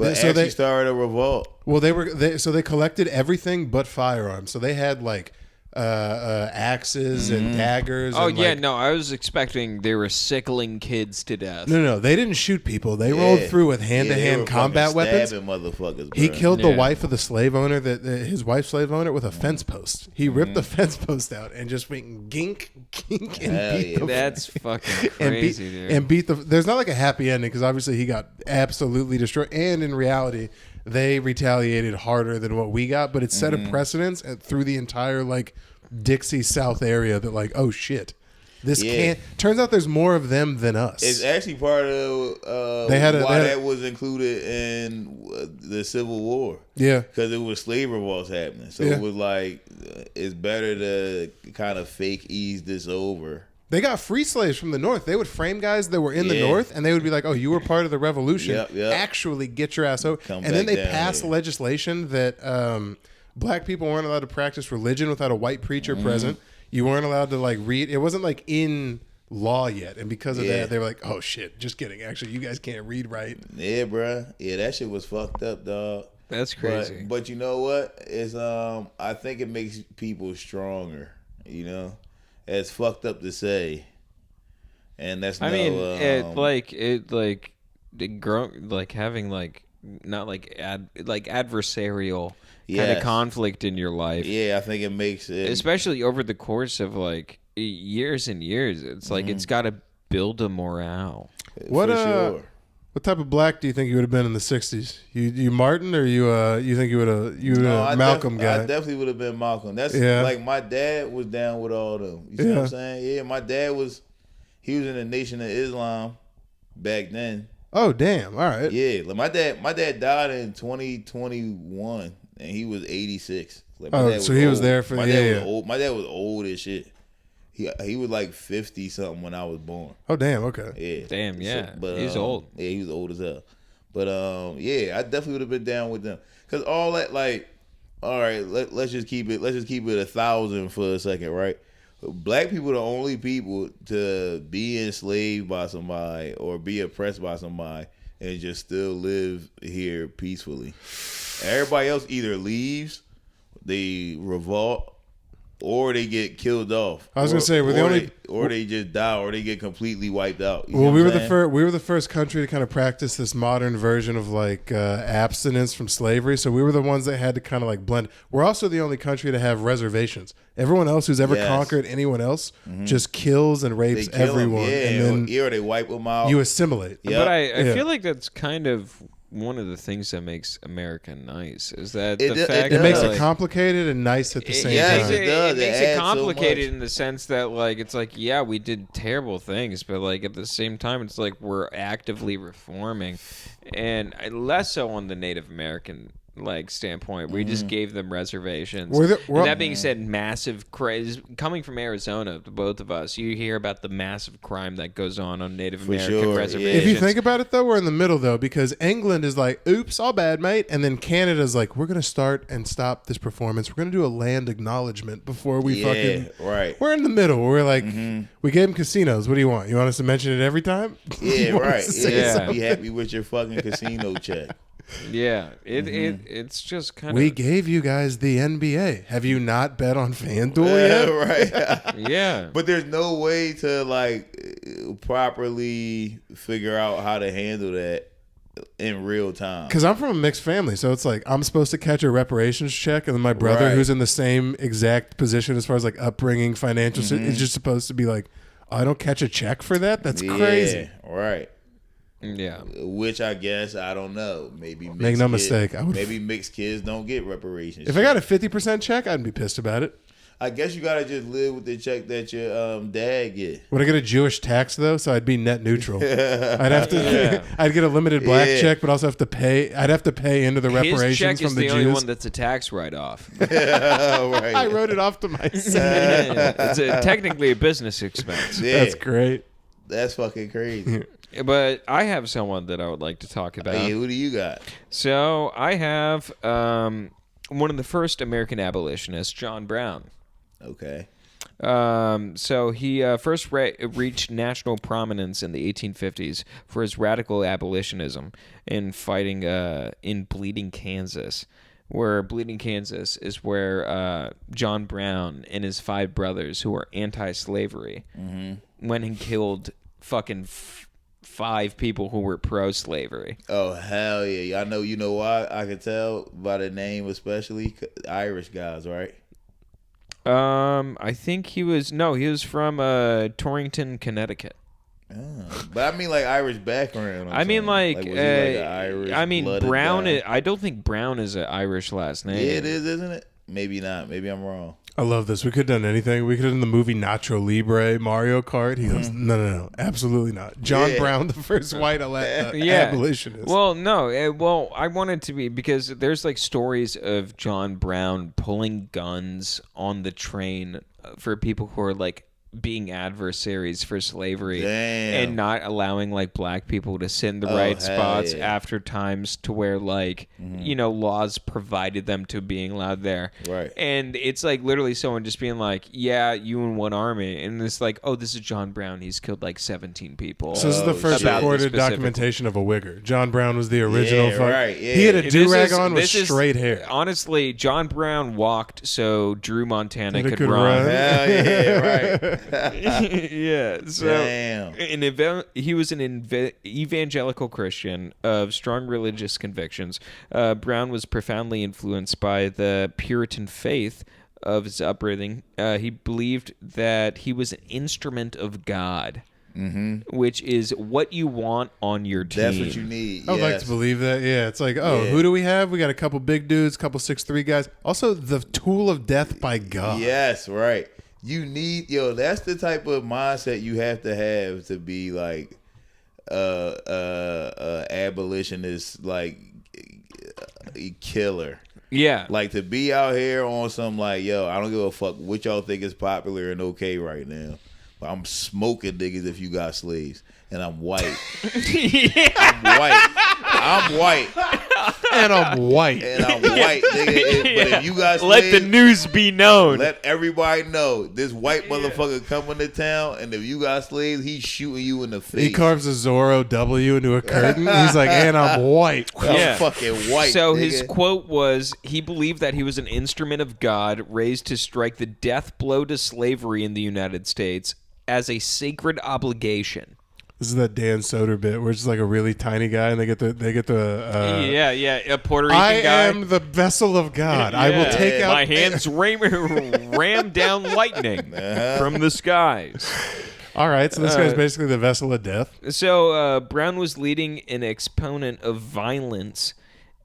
actually started a revolt. Well, they collected everything but firearms. So they had like axes and daggers. Oh and yeah, like, no, I was expecting they were sickling kids to death. No, they didn't shoot people. They rolled through with hand-to-hand combat weapons. Stabbing motherfuckers, He bro. killed the wife of the slave owner, his wife's slave owner, with a fence post. He ripped the fence post out and just went gink, and beat the. That's fucking crazy, dude. And beat the. There's not like a happy ending because obviously he got absolutely destroyed. And in reality, they retaliated harder than what we got, but it set a precedence through the entire like Dixie South area that like, oh shit. This can't. Turns out there's more of them than us. It's actually part of that was included in the Civil War. Yeah, because it was slave revolts happening. So it was like it's better to kind of fake ease this over. They got free slaves from the North. They would frame guys that were in the North, and they would be like, "Oh, you were part of the Revolution. Actually, get your ass over." And then they passed legislation that black people weren't allowed to practice religion without a white preacher present. You weren't allowed to like read. It wasn't like in law yet, and because of that, they were like, "Oh shit, just kidding. Actually, you guys can't read right." Yeah, bruh. Yeah, that shit was fucked up, dog. That's crazy. But you know what? It's I think it makes people stronger. You know, it's fucked up to say, and that's. I mean, having like not like adversarial. Kind of conflict in your life. Yeah, I think it makes it, especially over the course of like years and years. It's like it's got to build a morale. What type of black do you think you would have been in the '60s? You Martin, or you think you would have Malcolm guy? I definitely would have been Malcolm. That's like my dad was down with all them. You see what I'm saying? Yeah, my dad was in the Nation of Islam back then. Oh damn! All right. Yeah, like my dad died in 2021. And he was 86. Like he was there for my dad was old. My dad was old as shit. He was like 50 something when I was born. Oh damn, okay. Yeah. Damn, yeah. So, but he's old. Yeah, he was old as hell. But yeah, I definitely would have been down with them. Cause all that like, all right, let's just keep it 1,000 for a second, right? Black people are the only people to be enslaved by somebody or be oppressed by somebody and just still live here peacefully. Everybody else either leaves, they revolt, or they get killed off. I was gonna say we're the only, or they just die, or they get completely wiped out. We were the first country to kind of practice this modern version of like abstinence from slavery. So we were the ones that had to kind of like blend. We're also the only country to have reservations. Everyone else who's ever conquered anyone else just kills and rapes everyone, and then or they wipe them out. You assimilate. Yep. But I feel like that's kind of one of the things that makes America nice is that it makes it complicated and nice at the same time. It makes it complicated in the sense that like it's like we did terrible things, but like at the same time it's like we're actively reforming, and less so on the Native American like standpoint. We just gave them reservations. And that being said, massive craze coming from Arizona, the both of us. You hear about the massive crime that goes on Native American reservations. If you think about it, though, we're in the middle though, because England is like, "Oops, all bad, mate," and then Canada's like, "We're gonna start and stop this performance. We're gonna do a land acknowledgement before we fucking." Right. We're in the middle. We're like, we gave them casinos. What do you want? You want us to mention it every time? Yeah, right. Be happy with your fucking casino check. Yeah, it's just kind of. We gave you guys the NBA. Have you not bet on FanDuel yet? Right. Yeah, but there's no way to like properly figure out how to handle that in real time. Because I'm from a mixed family, so it's like I'm supposed to catch a reparations check, and then my brother, who's in the same exact position as far as like upbringing, financial, is just supposed to be like, I don't catch a check for that. That's crazy. Right. Yeah, which I guess I don't know. Maybe make no mistake. Maybe mixed kids don't get reparations. If I got a 50% check, I'd be pissed about it. I guess you gotta just live with the check that your dad get. Would I get a Jewish tax though? So I'd be net neutral. I'd have to. I'd get a limited black check, but also have to pay. I'd have to pay into the reparations check from the Jews. His check is the only one that's a tax write-off. Right. I wrote it off to myself. It's technically a business expense. Yeah. That's great. That's fucking crazy. But I have someone that I would like to talk about. Hey, who do you got? So I have one of the first American abolitionists, John Brown. Okay. So he first reached national prominence in the 1850s for his radical abolitionism in fighting in Bleeding, Kansas, where Bleeding Kansas is where John Brown and his 5 brothers who are anti-slavery went and killed fucking 5 people who were pro-slavery. Oh, hell yeah. Y'all know, you know why? I can tell by the name especially. Irish guys, right? I think he was from Torrington, Connecticut. Oh, but I mean, like, Irish background. I mean, was he like an Irish Brown. guy? I don't think Brown is an Irish last name. Yeah, it is, isn't it? Maybe not. Maybe I'm wrong. I love this. We could have done anything. We could have done the movie Nacho Libre, Mario Kart. He goes, no, absolutely not. John Brown, the first white abolitionist. Well, no. I wanted to be, because there's like stories of John Brown pulling guns on the train for people who are like being adversaries for slavery and not allowing like black people to sit in the right spots after times to where like laws provided them to being allowed there, right? And it's like literally someone just being like, yeah, you in one army, and it's like, oh, this is John Brown, he's killed like 17 people. So this is the first recorded documentation of a wigger. John Brown was the original he had a do-rag on with straight hair. Honestly, John Brown walked so Drew Montana could run. Hell yeah, right. Yeah, so damn. He was an evangelical Christian of strong religious convictions. Brown was profoundly influenced by the Puritan faith of his upbringing. He believed that he was an instrument of God. Which is what you want on your team. That's what you need. I would like to believe that. Yeah, it's like, who do we have? We got a couple big dudes, couple 6'3" guys. Also, the tool of death by God. Yes, right. You need, that's the type of mindset you have to be like abolitionist, like killer. Yeah. Like to be out here on some like, I don't give a fuck what y'all think is popular and okay right now. But I'm smoking niggas if you got slaves. And I'm white. I'm white. And I'm white. Nigga. But if you got slaves, let the news be known. Let everybody know this white motherfucker coming to town, and if you got slaves, he's shooting you in the face. He carves a Zorro W into a curtain. He's like, and I'm white. I'm fucking white. So nigga. his quote was, he believed that he was an instrument of God raised to strike the death blow to slavery in the United States as a sacred obligation. This is that Dan Soder bit where it's just like a really tiny guy and they get the a Puerto Rican guy. I am the vessel of God. I will take out my hands ram down lightning from the skies. All right, so this guy's basically the vessel of death. So Brown was leading an exponent of violence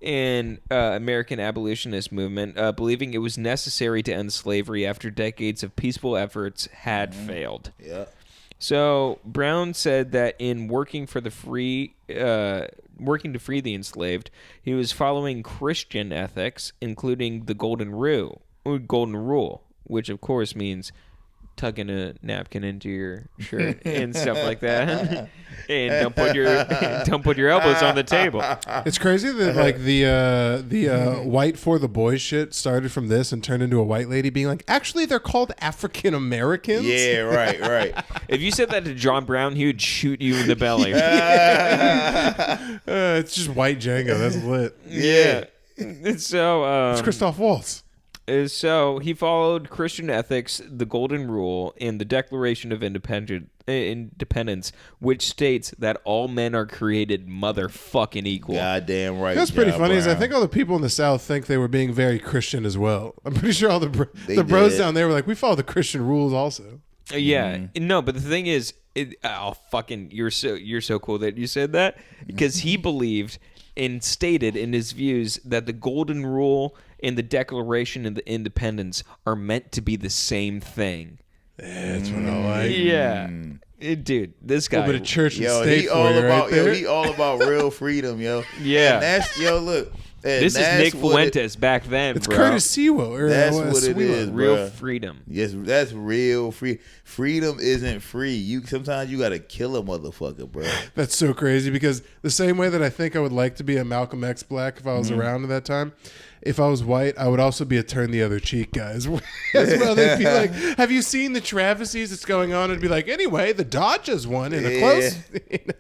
in American abolitionist movement, believing it was necessary to end slavery after decades of peaceful efforts had failed. Yeah. So Brown said that in working to free the enslaved, he was following Christian ethics, including the Golden Rule, which of course means tucking a napkin into your shirt and stuff like that, and don't put your elbows on the table. It's crazy that like the white for the boys shit started from this and turned into a white lady being like, actually they're called African Americans. Yeah, right. If you said that to John Brown, he would shoot you in the belly. It's just white Django. That's lit. Yeah. So it's Christoph Waltz. So he followed Christian ethics, the Golden Rule, and the Declaration of Independence, which states that all men are created motherfucking equal. Goddamn right. That's pretty funny. Is I think all the people in the South think they were being very Christian as well. I'm pretty sure all the bros down there were like, we follow the Christian rules also. Yeah, no, but the thing is, you're so cool that you said that, because he believed and stated in his views that the Golden Rule and the Declaration of Independence are meant to be the same thing. That's what I like. Yeah. Dude, this guy. A little bit of church and state he all about, right he all about real freedom, yo. Yeah. And that's, look. This is Nick Fuentes back then, it's bro. Curtis Sewell. That's what it is, bro. Real freedom. Yes, that's real free. Freedom isn't free. Sometimes you gotta kill a motherfucker, bro. That's so crazy because the same way that I think I would like to be a Malcolm X black if I was around at that time, if I was white, I would also be a turn the other cheek guy as well. They'd be like, have you seen the travesties that's going on? It'd be like, anyway, the Dodgers won in a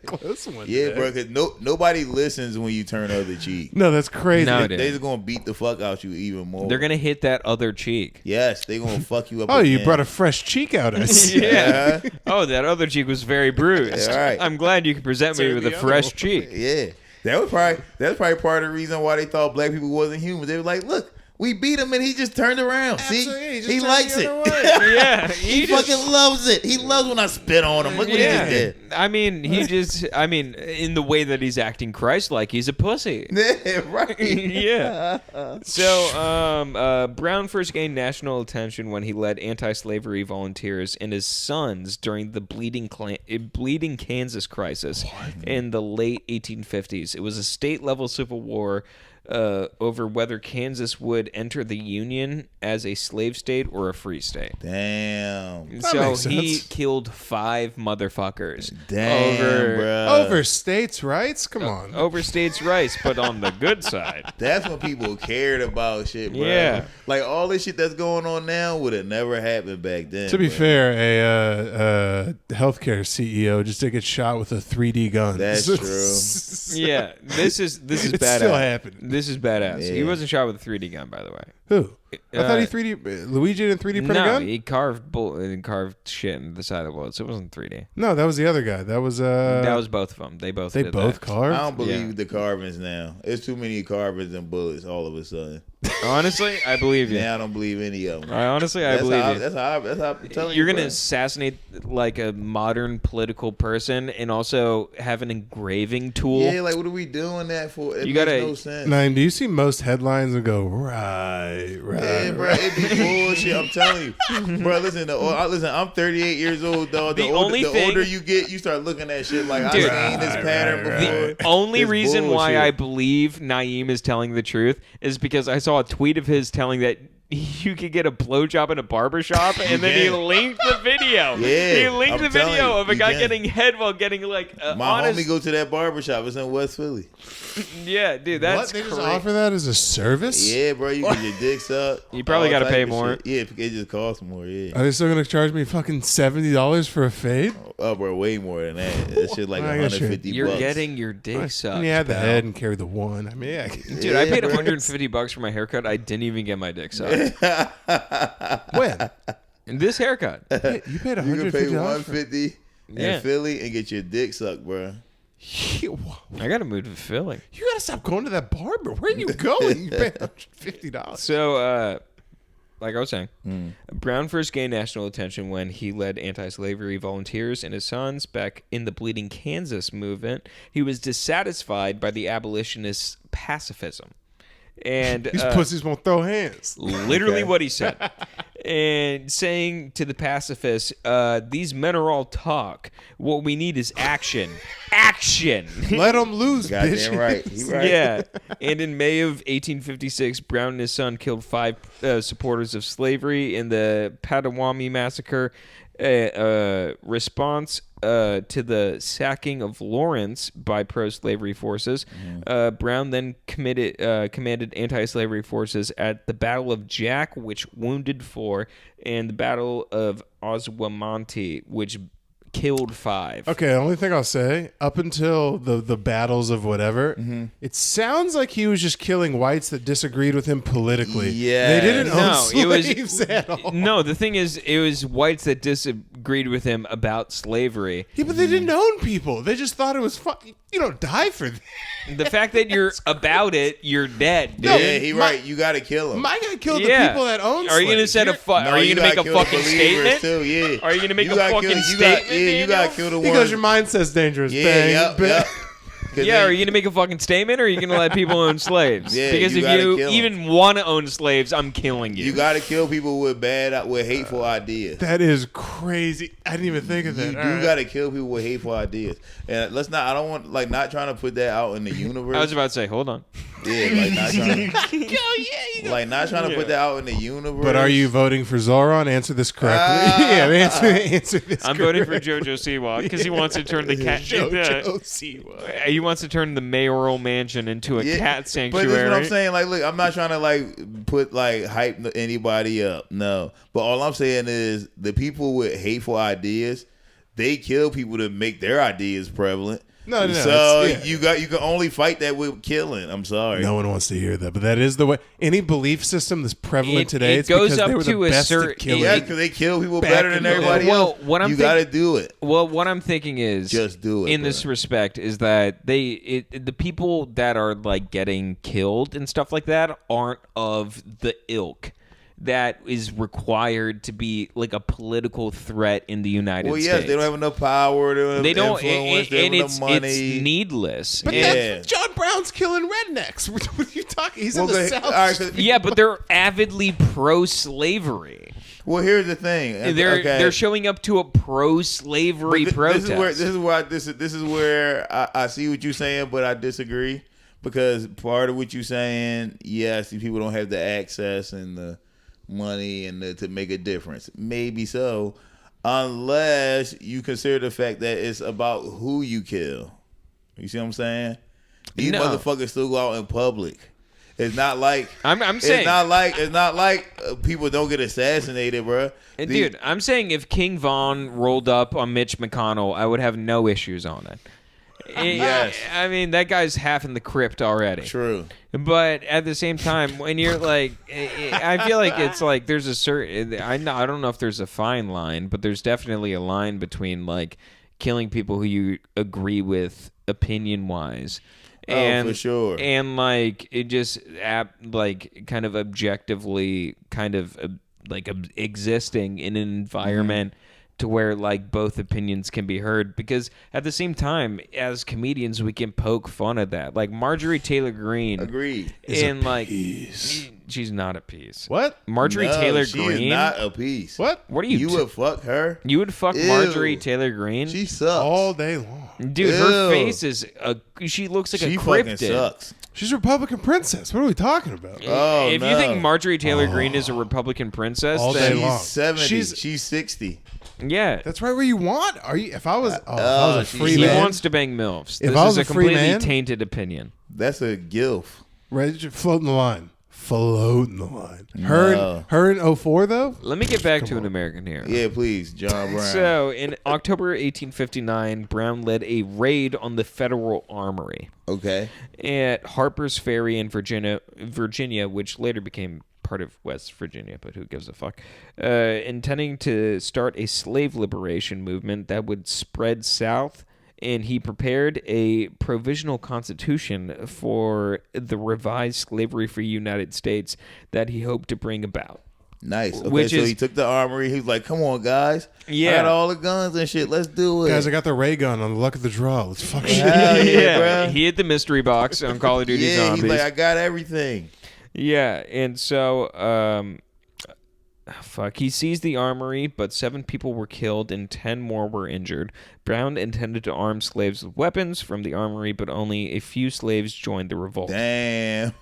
close one. Yeah, bro, because nobody listens when you turn the other cheek. No, that's crazy. No, They just going to beat the fuck out you even more. They're going to hit that other cheek. Yes, they going to fuck you up. Oh, you again. brought a fresh cheek out of us. Yeah. Oh, that other cheek was very bruised. Yeah, right. I'm glad you could present me Turn with the a other fresh one. cheek. Yeah. That's probably part of the reason why they thought black people wasn't human. They were like, look, we beat him and he just turned around. Absolutely, See? He just likes turned it. the other way. Yeah. He fucking loves it. He loves when I spit on him. Look what he just did. I mean, in the way that he's acting Christ-like, he's a pussy. Yeah, right. Yeah. So, Brown first gained national attention when he led anti-slavery volunteers and his sons during the Bleeding Kansas crisis in the late 1850s. It was a state-level civil war over whether Kansas would enter the Union as a slave state or a free state. Damn. So makes he sense. killed 5 motherfuckers. Damn, bro. Over states' rights? Come on. Over states' rights, but on the good side. That's when people cared about shit, bro. Yeah. Like all this shit that's going on now would have never happened back then. To be bro. fair, a healthcare CEO just did get shot with a 3D gun. That's true. Yeah, this is It's badass. still happening. This is badass. He Yeah. wasn't shot with a 3D gun, by the way. Who? I thought he Uh, 3D. Luigi didn't 3D print a No, gun? he carved shit in the side of the world, so it wasn't 3D. No, that was the other guy. That was That was both of them. They both they did both that. carved. I don't believe Yeah. the carvings now. It's too many carvings and bullets all of a sudden. Honestly, I believe you. Now I don't believe any of them. I believe you. That's how I'm telling You're you. gonna bro. assassinate like a modern political person and also have an engraving tool. Yeah, like what are we doing that for? It You makes gotta- no sense. Nine, do you see most headlines and go, right. Yeah, bro, it be bullshit. I'm telling you, bro. Listen, I'm 38 years old, dog. The only thing- older you get, you start looking at shit like Dude. I've seen this pattern Right, before. right. The only It's reason why bullshit. I believe Naeem is telling the truth is because I saw a tweet of his telling that you could get a blowjob in a barbershop, and then he can. linked the video. Yeah, he linked I'm the telling video you, of a you guy can. getting head while getting like My honest. homie go to that barbershop. It's in West Philly. Yeah, dude, What? that's They just crazy. offer that as a service? Yeah, bro, you get your dicks up. You probably all gotta type pay of more. shit. Yeah, it just costs more. Yeah. Are they still going to charge me fucking $70 for a fade? Oh, bro, way more than that. That shit like I guess $150. You're bucks. getting your dick sucked. And you had the pal. head and carry the one. I mean, yeah. Dude, I paid bro. $150 for my haircut. I didn't even get my dick sucked. When? And this haircut. You paid You can pay $150 for $150 Yeah. in Philly and get your dick sucked, bro. You I gotta move to Philly. gotta stop going to that barber. Where are you going? You pay $150. So, like I was saying, Brown first gained national attention when he led anti-slavery volunteers and his sons back in the Bleeding Kansas movement. He was dissatisfied by the abolitionists' pacifism. And These pussies won't throw hands. literally what he said. And saying to the pacifists, these men are all talk. What we need is action. Action! Let them lose, Goddamn bitch. right. He right. Yeah. And in May of 1856, Brown and his son killed 5 supporters of slavery in the Potawatomi massacre. Response to the sacking of Lawrence by pro-slavery forces. Brown then commanded anti-slavery forces at the Battle of Jack, which wounded 4, and the Battle of Osawamonte, which killed 5. Okay, the only thing I'll say, up until the battles of whatever, it sounds like he was just killing whites that disagreed with him politically. Yeah. They didn't own No, it was- slaves at all. No, the thing is, it was whites that disagreed with him about slavery. Yeah, but they didn't own people. They just thought it was fun. You don't die for that. The fact that you're about it, you're dead, dude. Yeah, he right. You got to kill him. My guy killed Yeah. the people that own Are you gonna slaves. set a You're- fu- No, Are you gonna make gotta a kill the fucking believers statement? Too, yeah. Are you gonna make a gotta fucking kill, statement, Yeah, you got to Daniel? kill the Because ones. your mindset's dangerous. Yeah, bang, yep, bang. yep. 'Cause Yeah, they- are you gonna make a fucking statement, or are you gonna let people own slaves? Yeah, because you if gotta you kill 'em. even want to own slaves, I'm killing you. You got to kill people with hateful ideas. That is crazy. I didn't even think of that. You All do right. got to kill people with hateful ideas. And let's not. I don't want not trying to put that out in the universe. I was about to say, hold on. Yeah, not trying. Not trying to put that out in the universe. But are you voting for Zoran? Answer this correctly. Yeah, answer this I'm voting for JoJo Siwa because he wants to turn the cat. JoJo Siwa. He wants to turn the mayoral mansion into a cat sanctuary. But this is what I'm saying. Like, look, I'm not trying to like put like hype anybody up. No, but all I'm saying is the people with hateful ideas, they kill people to make their ideas prevalent. No. So you can only fight that with killing. I'm sorry. No one wants to hear that, but that is the way. Any belief system that's prevalent today, it it's goes because up they were to the a best certain. at killing. Yeah, because they kill people Back better in than the everybody day. else. What I'm you got to do it. Well, what I'm thinking is Just do it, in this respect is that the people that are like getting killed and stuff like that aren't of the ilk that is required to be like a political threat in the United States. Well, yes, they don't have enough power. They don't have influence. They don't have enough money. It's needless. But that's, John Brown's killing rednecks. What are you talking? He's in the South. All right, yeah, but they're avidly pro-slavery. Well, here's the thing. They're showing up to a pro-slavery protest. This is where I see what you're saying, but I disagree because part of what you're saying, yes, these people don't have the access and the money and to make a difference. Maybe so, unless you consider the fact that it's about who you kill. You see what I'm saying? These motherfuckers still go out in public. It's not like I'm saying it's not like people don't get assassinated, bro. Dude, I'm saying if King Von rolled up on Mitch McConnell, I would have no issues on it. Yes. I mean, that guy's half in the crypt already. True. But at the same time, when you're like, I feel like it's like there's a certain, I don't know if there's a fine line, but there's definitely a line between like killing people who you agree with opinion-wise. And, for sure. And like it just like kind of objectively kind of like existing in an environment to where like both opinions can be heard, because at the same time as comedians we can poke fun at that. Like Marjorie Taylor Greene agreed and like she's not a piece. What? Marjorie Taylor she Greene is not a piece. What are you would fuck her? You would fuck Ew. Marjorie Taylor Greene? She sucks all day long. Dude, her face is she looks like a cryptid. She fucking sucks. She's a Republican princess. What are we talking about? Oh, if you think Marjorie Taylor Greene is a Republican princess, all then day long. She's 70. She's 60. Yeah, that's right where you want. Are you? If I was a free he man, wants to bang milfs. If This I was is a a free completely man, tainted opinion. That's a gilf. Ready to float in the line. Floating the line. Her in 04 though. Let me get back to an American hero. Yeah, please, John Brown. So, in October 1859, Brown led a raid on the Federal Armory. Okay. At Harper's Ferry in Virginia, which later became part of West Virginia, but who gives a fuck? Intending to start a slave liberation movement that would spread south. And he prepared a provisional constitution for the revised slavery-free United States that he hoped to bring about. Nice. Okay, so he took the armory. He was like, come on, guys. Yeah. I got all the guns and shit. Let's do it. Guys, I got the ray gun on the luck of the draw. Let's fuck shit. Yeah, bro. He had the mystery box on Call of Duty Zombies. He's like, I got everything. Yeah, and so... he seized the armory, but 7 people were killed and 10 more were injured. Brown intended to arm slaves with weapons from the armory, but only a few slaves joined the revolt. Damn.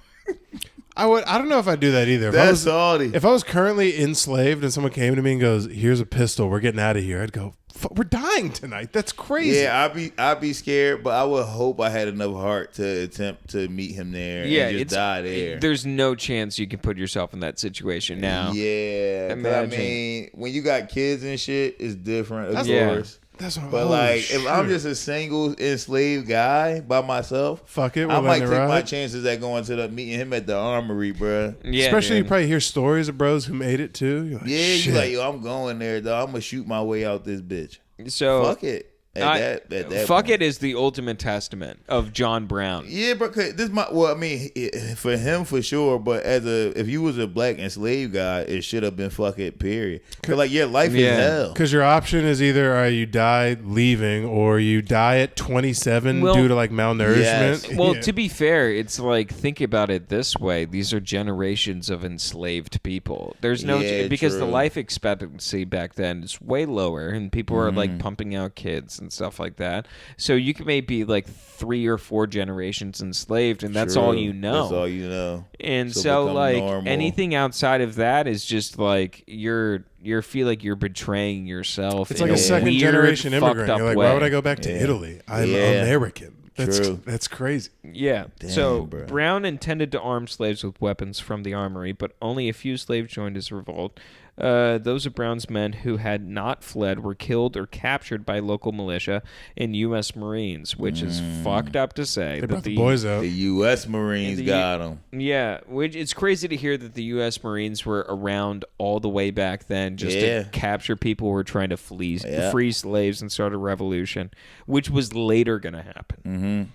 I don't know if I'd do that either. That's salty. If I was currently enslaved and someone came to me and goes, "Here's a pistol, we're getting out of here," I'd go, "We're dying tonight. That's crazy." Yeah, I'd be scared, but I would hope I had enough heart to attempt to meet him there and just die there. There's no chance you can put yourself in that situation now. Yeah, I mean, when you got kids and shit, it's different, of course. That's what but like, if I'm just a single enslaved guy by myself, fuck it. I might take my chances at going to meeting him at the armory, bro. Yeah, especially you probably hear stories of bros who made it too. You're like, you're like, yo, I'm going there, though. I'm gonna shoot my way out this bitch. So fuck it. At that fuck point. It is the ultimate testament of John Brown. Yeah, but this I mean, for him for sure. But if you was a black enslaved guy, it should have been fuck it. Period. Cause like your life is hell. Because your option is either you die leaving or you die at 27 due to like malnourishment. Yes. Well, to be fair, it's like think about it this way: these are generations of enslaved people. There's no because true. the life expectancy back then is way lower, and people are like pumping out kids and stuff like that. So you can maybe like 3 or 4 generations enslaved, and that's all you know. That's all you know. And so like normal. anything outside of that is just like you feel like you're betraying yourself. It's like a second generation immigrant. You're like, why would I go back to Italy? I'm American. That's crazy. Yeah. Damn, so bro. Brown intended to arm slaves with weapons from the armory, but only a few slaves joined his revolt. Those of Brown's men who had not fled were killed or captured by local militia and U.S. Marines, which is fucked up to say. They brought the boys out. The U.S. Marines got them. Yeah, which it's crazy to hear that the U.S. Marines were around all the way back then just to capture people who were trying to free slaves and start a revolution, which was later going to happen.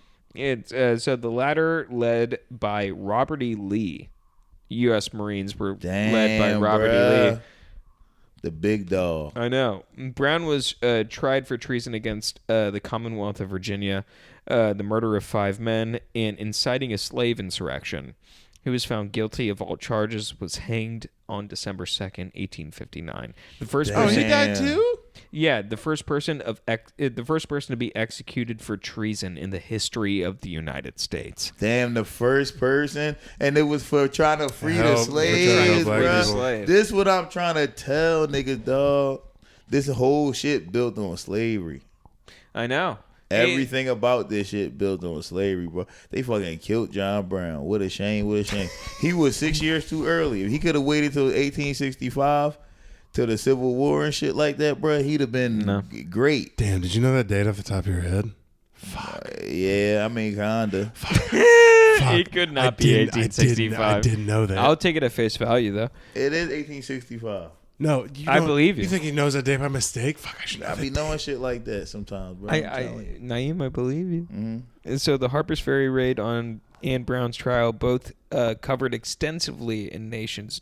So the latter, led by Robert E. Lee. U.S. Marines were led by Robert E. Lee. The big dog. I know. Brown was tried for treason against the Commonwealth of Virginia, the murder of 5 men, and inciting a slave insurrection. He was found guilty of all charges, was hanged on December 2nd, 1859. The first person, he died too? Yeah, the first person to be executed for treason in the history of the United States. Damn, the first person, and it was for trying to free the slaves, bro. This what I'm trying to tell niggas, dog. This whole shit built on slavery. I know. Everything about this shit built on slavery, bro. They fucking killed John Brown. What a shame, what a shame. He was 6 years too early. If he could have waited till 1865, till the Civil War and shit like that, bro, he'd have been great. Damn, did you know that date off the top of your head? Fuck. Yeah, I mean, kinda. It could not be 1865. I didn't know that. I'll take it at face value, though. It is 1865. No, I believe you. You think he knows that day by mistake? Fuck, I should know. I be knowing shit like that sometimes, bro. Naeem, I believe you. Mm-hmm. And so the Harper's Ferry raid on Anne Brown's trial both covered extensively in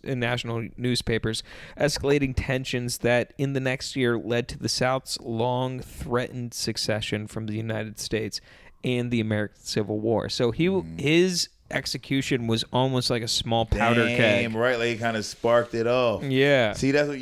national newspapers, escalating tensions that in the next year led to the South's long threatened secession from the United States and the American Civil War. So his execution was almost like a small powder keg. Right, like it kind of sparked it off. Yeah. See, that's what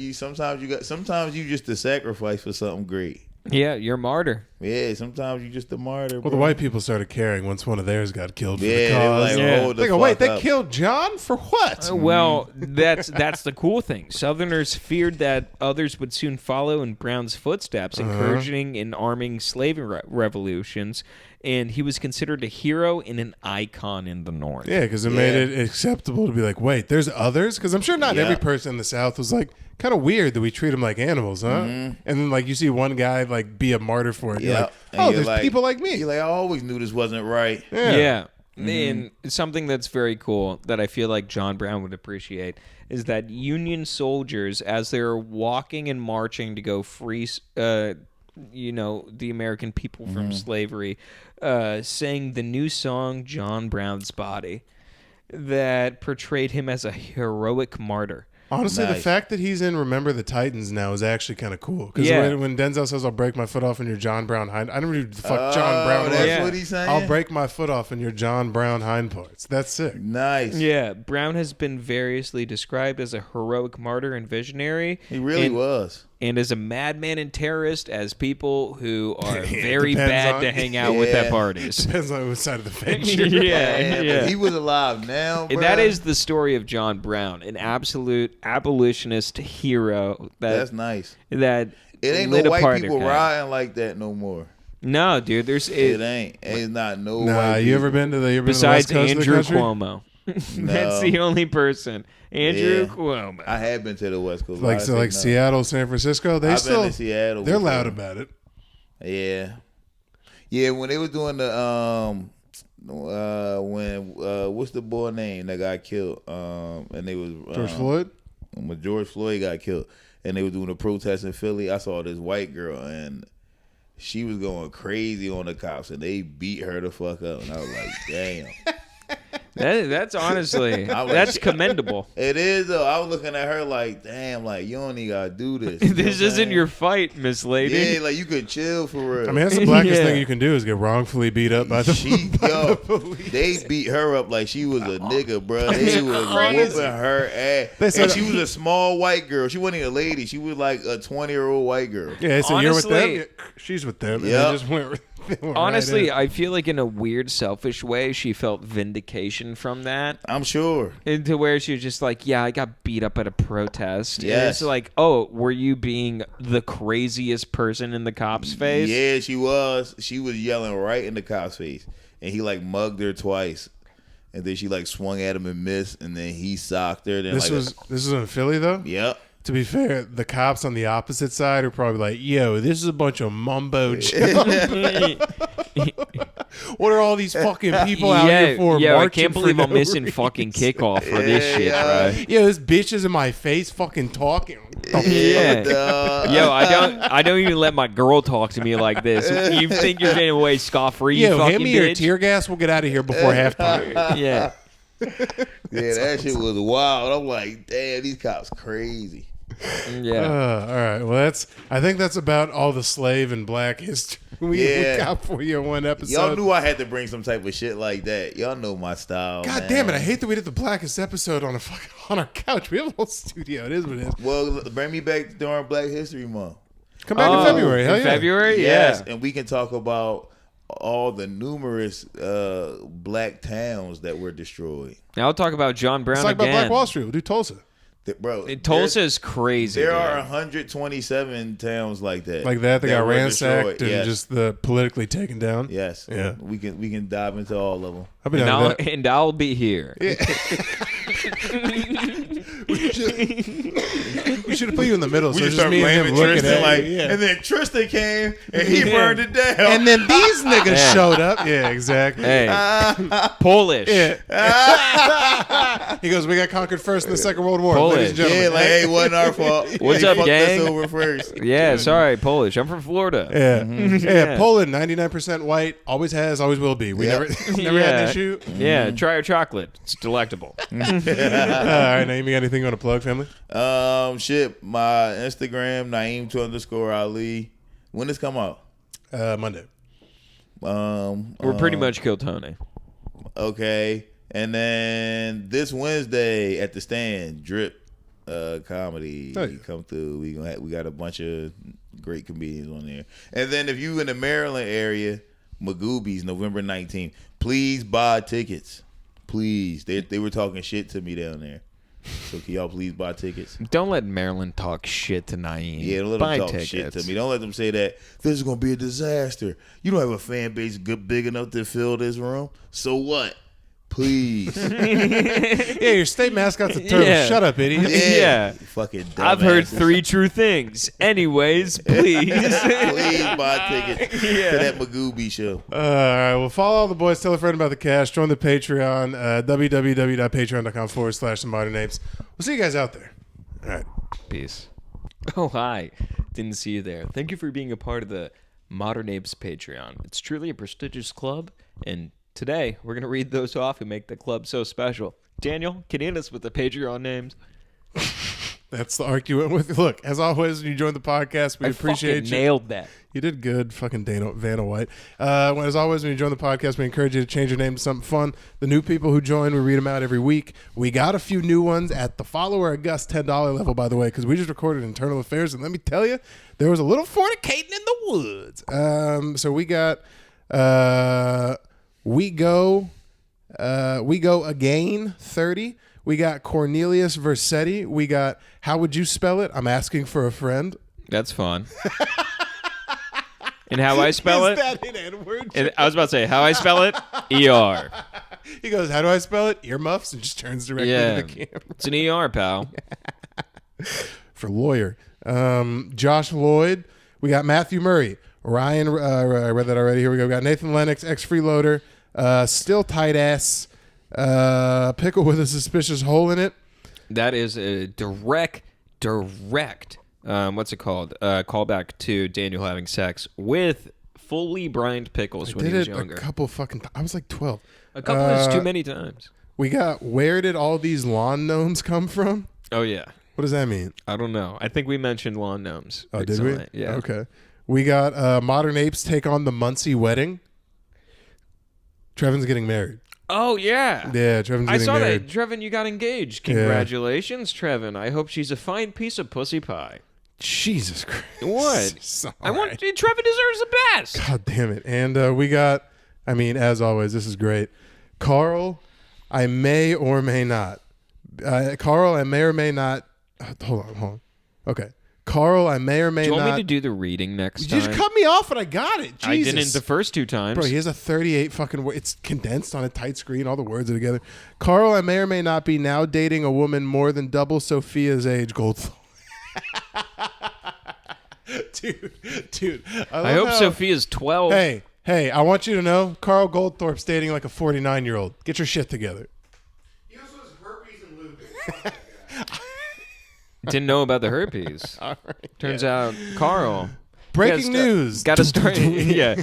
sometimes you just a sacrifice for something great. Yeah, you're a martyr. Yeah, sometimes you just a martyr. Well, the white people started caring once one of theirs got killed for the they cause. were like, They go, wait, they killed John for what? Well, that's the cool thing. Southerners feared that others would soon follow in Brown's footsteps, encouraging and arming slave revolutions, and he was considered a hero and an icon in the North. Yeah, because it made it acceptable to be like, wait, there's others? Because I'm sure not every person in the South was like, kind of weird that we treat them like animals, huh? And then like you see one guy like be a martyr for it. You're like, oh, there's like, people like me. You're like, I always knew this wasn't right. Yeah. And something that's very cool that I feel like John Brown would appreciate is that Union soldiers, as they're walking and marching to go free, the American people from slavery, sang the new song "John Brown's Body" that portrayed him as a heroic martyr. Honestly, the fact that he's in Remember the Titans now is actually kind of cool. Because when Denzel says, I'll break my foot off in your John Brown hind... I don't know who the fuck John Brown was. That's what he's saying? I'll break my foot off in your John Brown hind parts. That's sick. Nice. Yeah, Brown has been variously described as a heroic martyr and visionary. He really was. And as a madman and terrorist, as people who are very bad to hang out with at parties. Depends on which side of the fence yeah. He was alive now, bro. That is the story of John Brown, an absolute abolitionist hero. That's nice. That it ain't no white people riding like that no more. No, dude. It ain't. It's not no white you people. ever been to the Besides West Coast Andrew of the country? Cuomo. That's the only person. Andrew Cuomo. I have been to the West Coast. Like Seattle, San Francisco. I've been to Seattle. They're loud about it. Yeah. Yeah, when they were doing the what's the boy name that got killed? And they was George Floyd? When George Floyd got killed and they were doing a protest in Philly, I saw this white girl and she was going crazy on the cops and they beat her the fuck up and I was like, damn. That's honestly, that's commendable. It is though. I was looking at her like, damn, like you don't even gotta do this. This isn't your fight, Miss Lady. Yeah, like you could chill for real. I mean, that's the blackest thing you can do is get wrongfully beat up by the police. They beat her up like she was a nigga, bro. They was whooping her ass. And she was a small white girl. She wasn't even a lady. She was like a 20-year-old white girl. Yeah, so you're with them. She's with them. And they just went. Honestly, I feel like in a weird, selfish way, she felt vindication from that. I'm sure. Into where she was just like, yeah, I got beat up at a protest. Yes. And it's like, oh, were you being the craziest person in the cop's face? Yeah, she was. She was yelling right in the cop's face. And he like mugged her twice. And then she like swung at him and missed. And then he socked her. Then, this was in Philly though? Yep. To be fair, the cops on the opposite side are probably like, yo, this is a bunch of mumbo jumbo. What are all these fucking people out here for? Yeah, I marching can't believe for I'm no missing reason? fucking kickoff for this shit, bro. Yeah, this bitch is in my face fucking talking. Yeah. Yo, I don't even let my girl talk to me like this. You think you're getting away scot-free, you Yo, fucking hand me bitch? your tear gas. We'll get out of here before halftime. Yeah. Yeah, that shit was wild. I'm like, damn, these cops crazy. Yeah. All right. Well, I think that's about all the slave and black history we got for you in one episode. Y'all knew I had to bring some type of shit like that. Y'all know my style. God man. damn it! I hate that we did the blackest episode on our couch. We have a whole studio. It is what it is. Well, bring me back during Black History Month. Come back in February. Hell In yeah. February? Yes, Yeah. and we can talk about all the numerous black towns that were destroyed. Now I'll talk about John Brown Let's talk about again. Black Wall Street. We'll do Tulsa. Bro, Tulsa is crazy. There dude. are 127 towns like that. Like that, they got were ransacked destroyed. and Yes. just the politically taken down. Yes. Yeah. We can dive into all of them. I've been And down I'll, with that. and I'll be here. We should have put you in the middle. So We it's just just start me and him blaming looking Tristan, at like, it. Yeah. and then Tristan came and he burned it down. And then these niggas Yeah. showed up. Yeah, exactly. Hey, Polish. Yeah. He goes, we got conquered first in the Second World War. Polish. Ladies and gentlemen. yeah, like, hey, it wasn't our fault. What's They up, fucked gang? us over first. Yeah, sorry, Polish. I'm from Florida. Yeah. Yeah. Yeah, Poland, 99% white, always has, always will be. We Yep. never had an issue. Yeah, try our chocolate. It's delectable. All right, Naeem, you got anything you want to plug, family? Shit, my Instagram, Naeem_Ali. When this come out? Monday. We're pretty much killed Tony. Okay. And then this Wednesday at the Stand, Drip Comedy. Oh, yeah. Come through. We got a bunch of great comedians on there. And then if you in the Maryland area, Magoobies, November 19th. Please buy tickets. Please. They were talking shit to me down there. So can y'all please buy tickets? Don't let Maryland talk shit to Naeem. Yeah, don't let Buy them talk tickets. shit to me. Don't let them say that this is going to be a disaster. You don't have a fan base big enough to fill this room. So what? Please. Yeah, your state mascot's a turtle. Yeah. Shut up, idiot. Yeah. You fucking I've heard dumbasses. 3 true things. Anyways, please. Please buy tickets to that Magooby show. All right, well, follow all the boys. Tell a friend about the cast. Join the Patreon. www.patreon.com/Modern Apes. We'll see you guys out there. All right. Peace. Oh, hi. Didn't see you there. Thank you for being a part of the Modern Apes Patreon. It's truly a prestigious club, and today we're going to read those off who make the club so special. Daniel, can you hit us with the Patreon names? That's the arc you went with. Look, as always, when you join the podcast, we appreciate fucking you. nailed that. You did good, fucking Vanna White. As always, when you join the podcast, we encourage you to change your name to something fun. The new people who join, we read them out every week. We got a few new ones at the follower August $10 level, by the way, because we just recorded Internal Affairs, and let me tell you, there was a little fornicating in the woods. So we got we go again 30. We got Cornelius Versetti. We got How Would You Spell It? I'm Asking for a Friend. That's fun. And how I spell it? Is that an N-word? And I was about to say, how I spell it? E-R. He goes, how do I spell it? Earmuffs, and just turns directly Yeah. to the camera. It's an E-R, pal. For lawyer. Josh Lloyd. We got Matthew Murray. Ryan, I read that already. Here we go. We got Nathan Lennox, ex-freeloader. Still tight ass. Pickle with a suspicious hole in it. That is a direct what's it called? Callback to Daniel having sex with fully brined pickles when Did he was it younger. a couple fucking I was like 12. A couple is too many times. We got Where Did All These Lawn Gnomes Come From? Oh, yeah. What does that mean? I don't know. I think we mentioned lawn gnomes. Oh, did we? recently. Yeah. Okay. We got Modern Apes take on the Muncie wedding. Trevin's getting married. Oh, yeah. Yeah, Trevin's I getting saw married. that. Trevin, you got engaged. Congratulations, Trevin. I hope she's a fine piece of pussy pie. Jesus Christ. What? Sorry. Trevor deserves the best. God damn it. And we got, as always, this is great. Carl, I may or may not. Carl, I may or may not. Hold on. Okay. Carl, I may or may not. Do you want me to do the reading next time? You just cut me off and I got it. Jesus. I didn't the first 2 times. Bro, he has a 38 fucking word. It's condensed on a tight screen. All the words are together. Carl, I may or may not be now dating a woman more than double Sophia's age, Goldthorpe. Dude. I hope Sophia's 12. Hey, I want you to know, Carl Goldthorpe's dating like a 49-year-old. Get your shit together. He also has herpes and lupus. Didn't know about the herpes. All right. Turns out, Carl. Breaking news. Got to start. Yeah.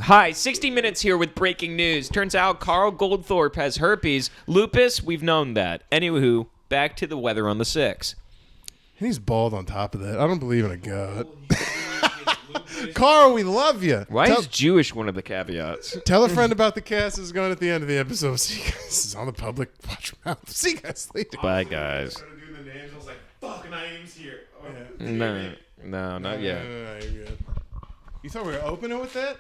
Hi, 60 Minutes here with breaking news. Turns out Carl Goldthorpe has herpes. Lupus, we've known that. Anywho, back to the weather on the 6. And he's bald on top of that. I don't believe in a god. Carl, we love you. Why is Jewish one of the caveats? Tell a friend about the cast. Is going at the end of the episode. See you guys. This is on the public. Watch your mouth. See you guys later. Bye, guys. I started doing the names. I was like, fuck, Naeem's here. Oh, No, not yet. No, you're good. You thought we were opening with that?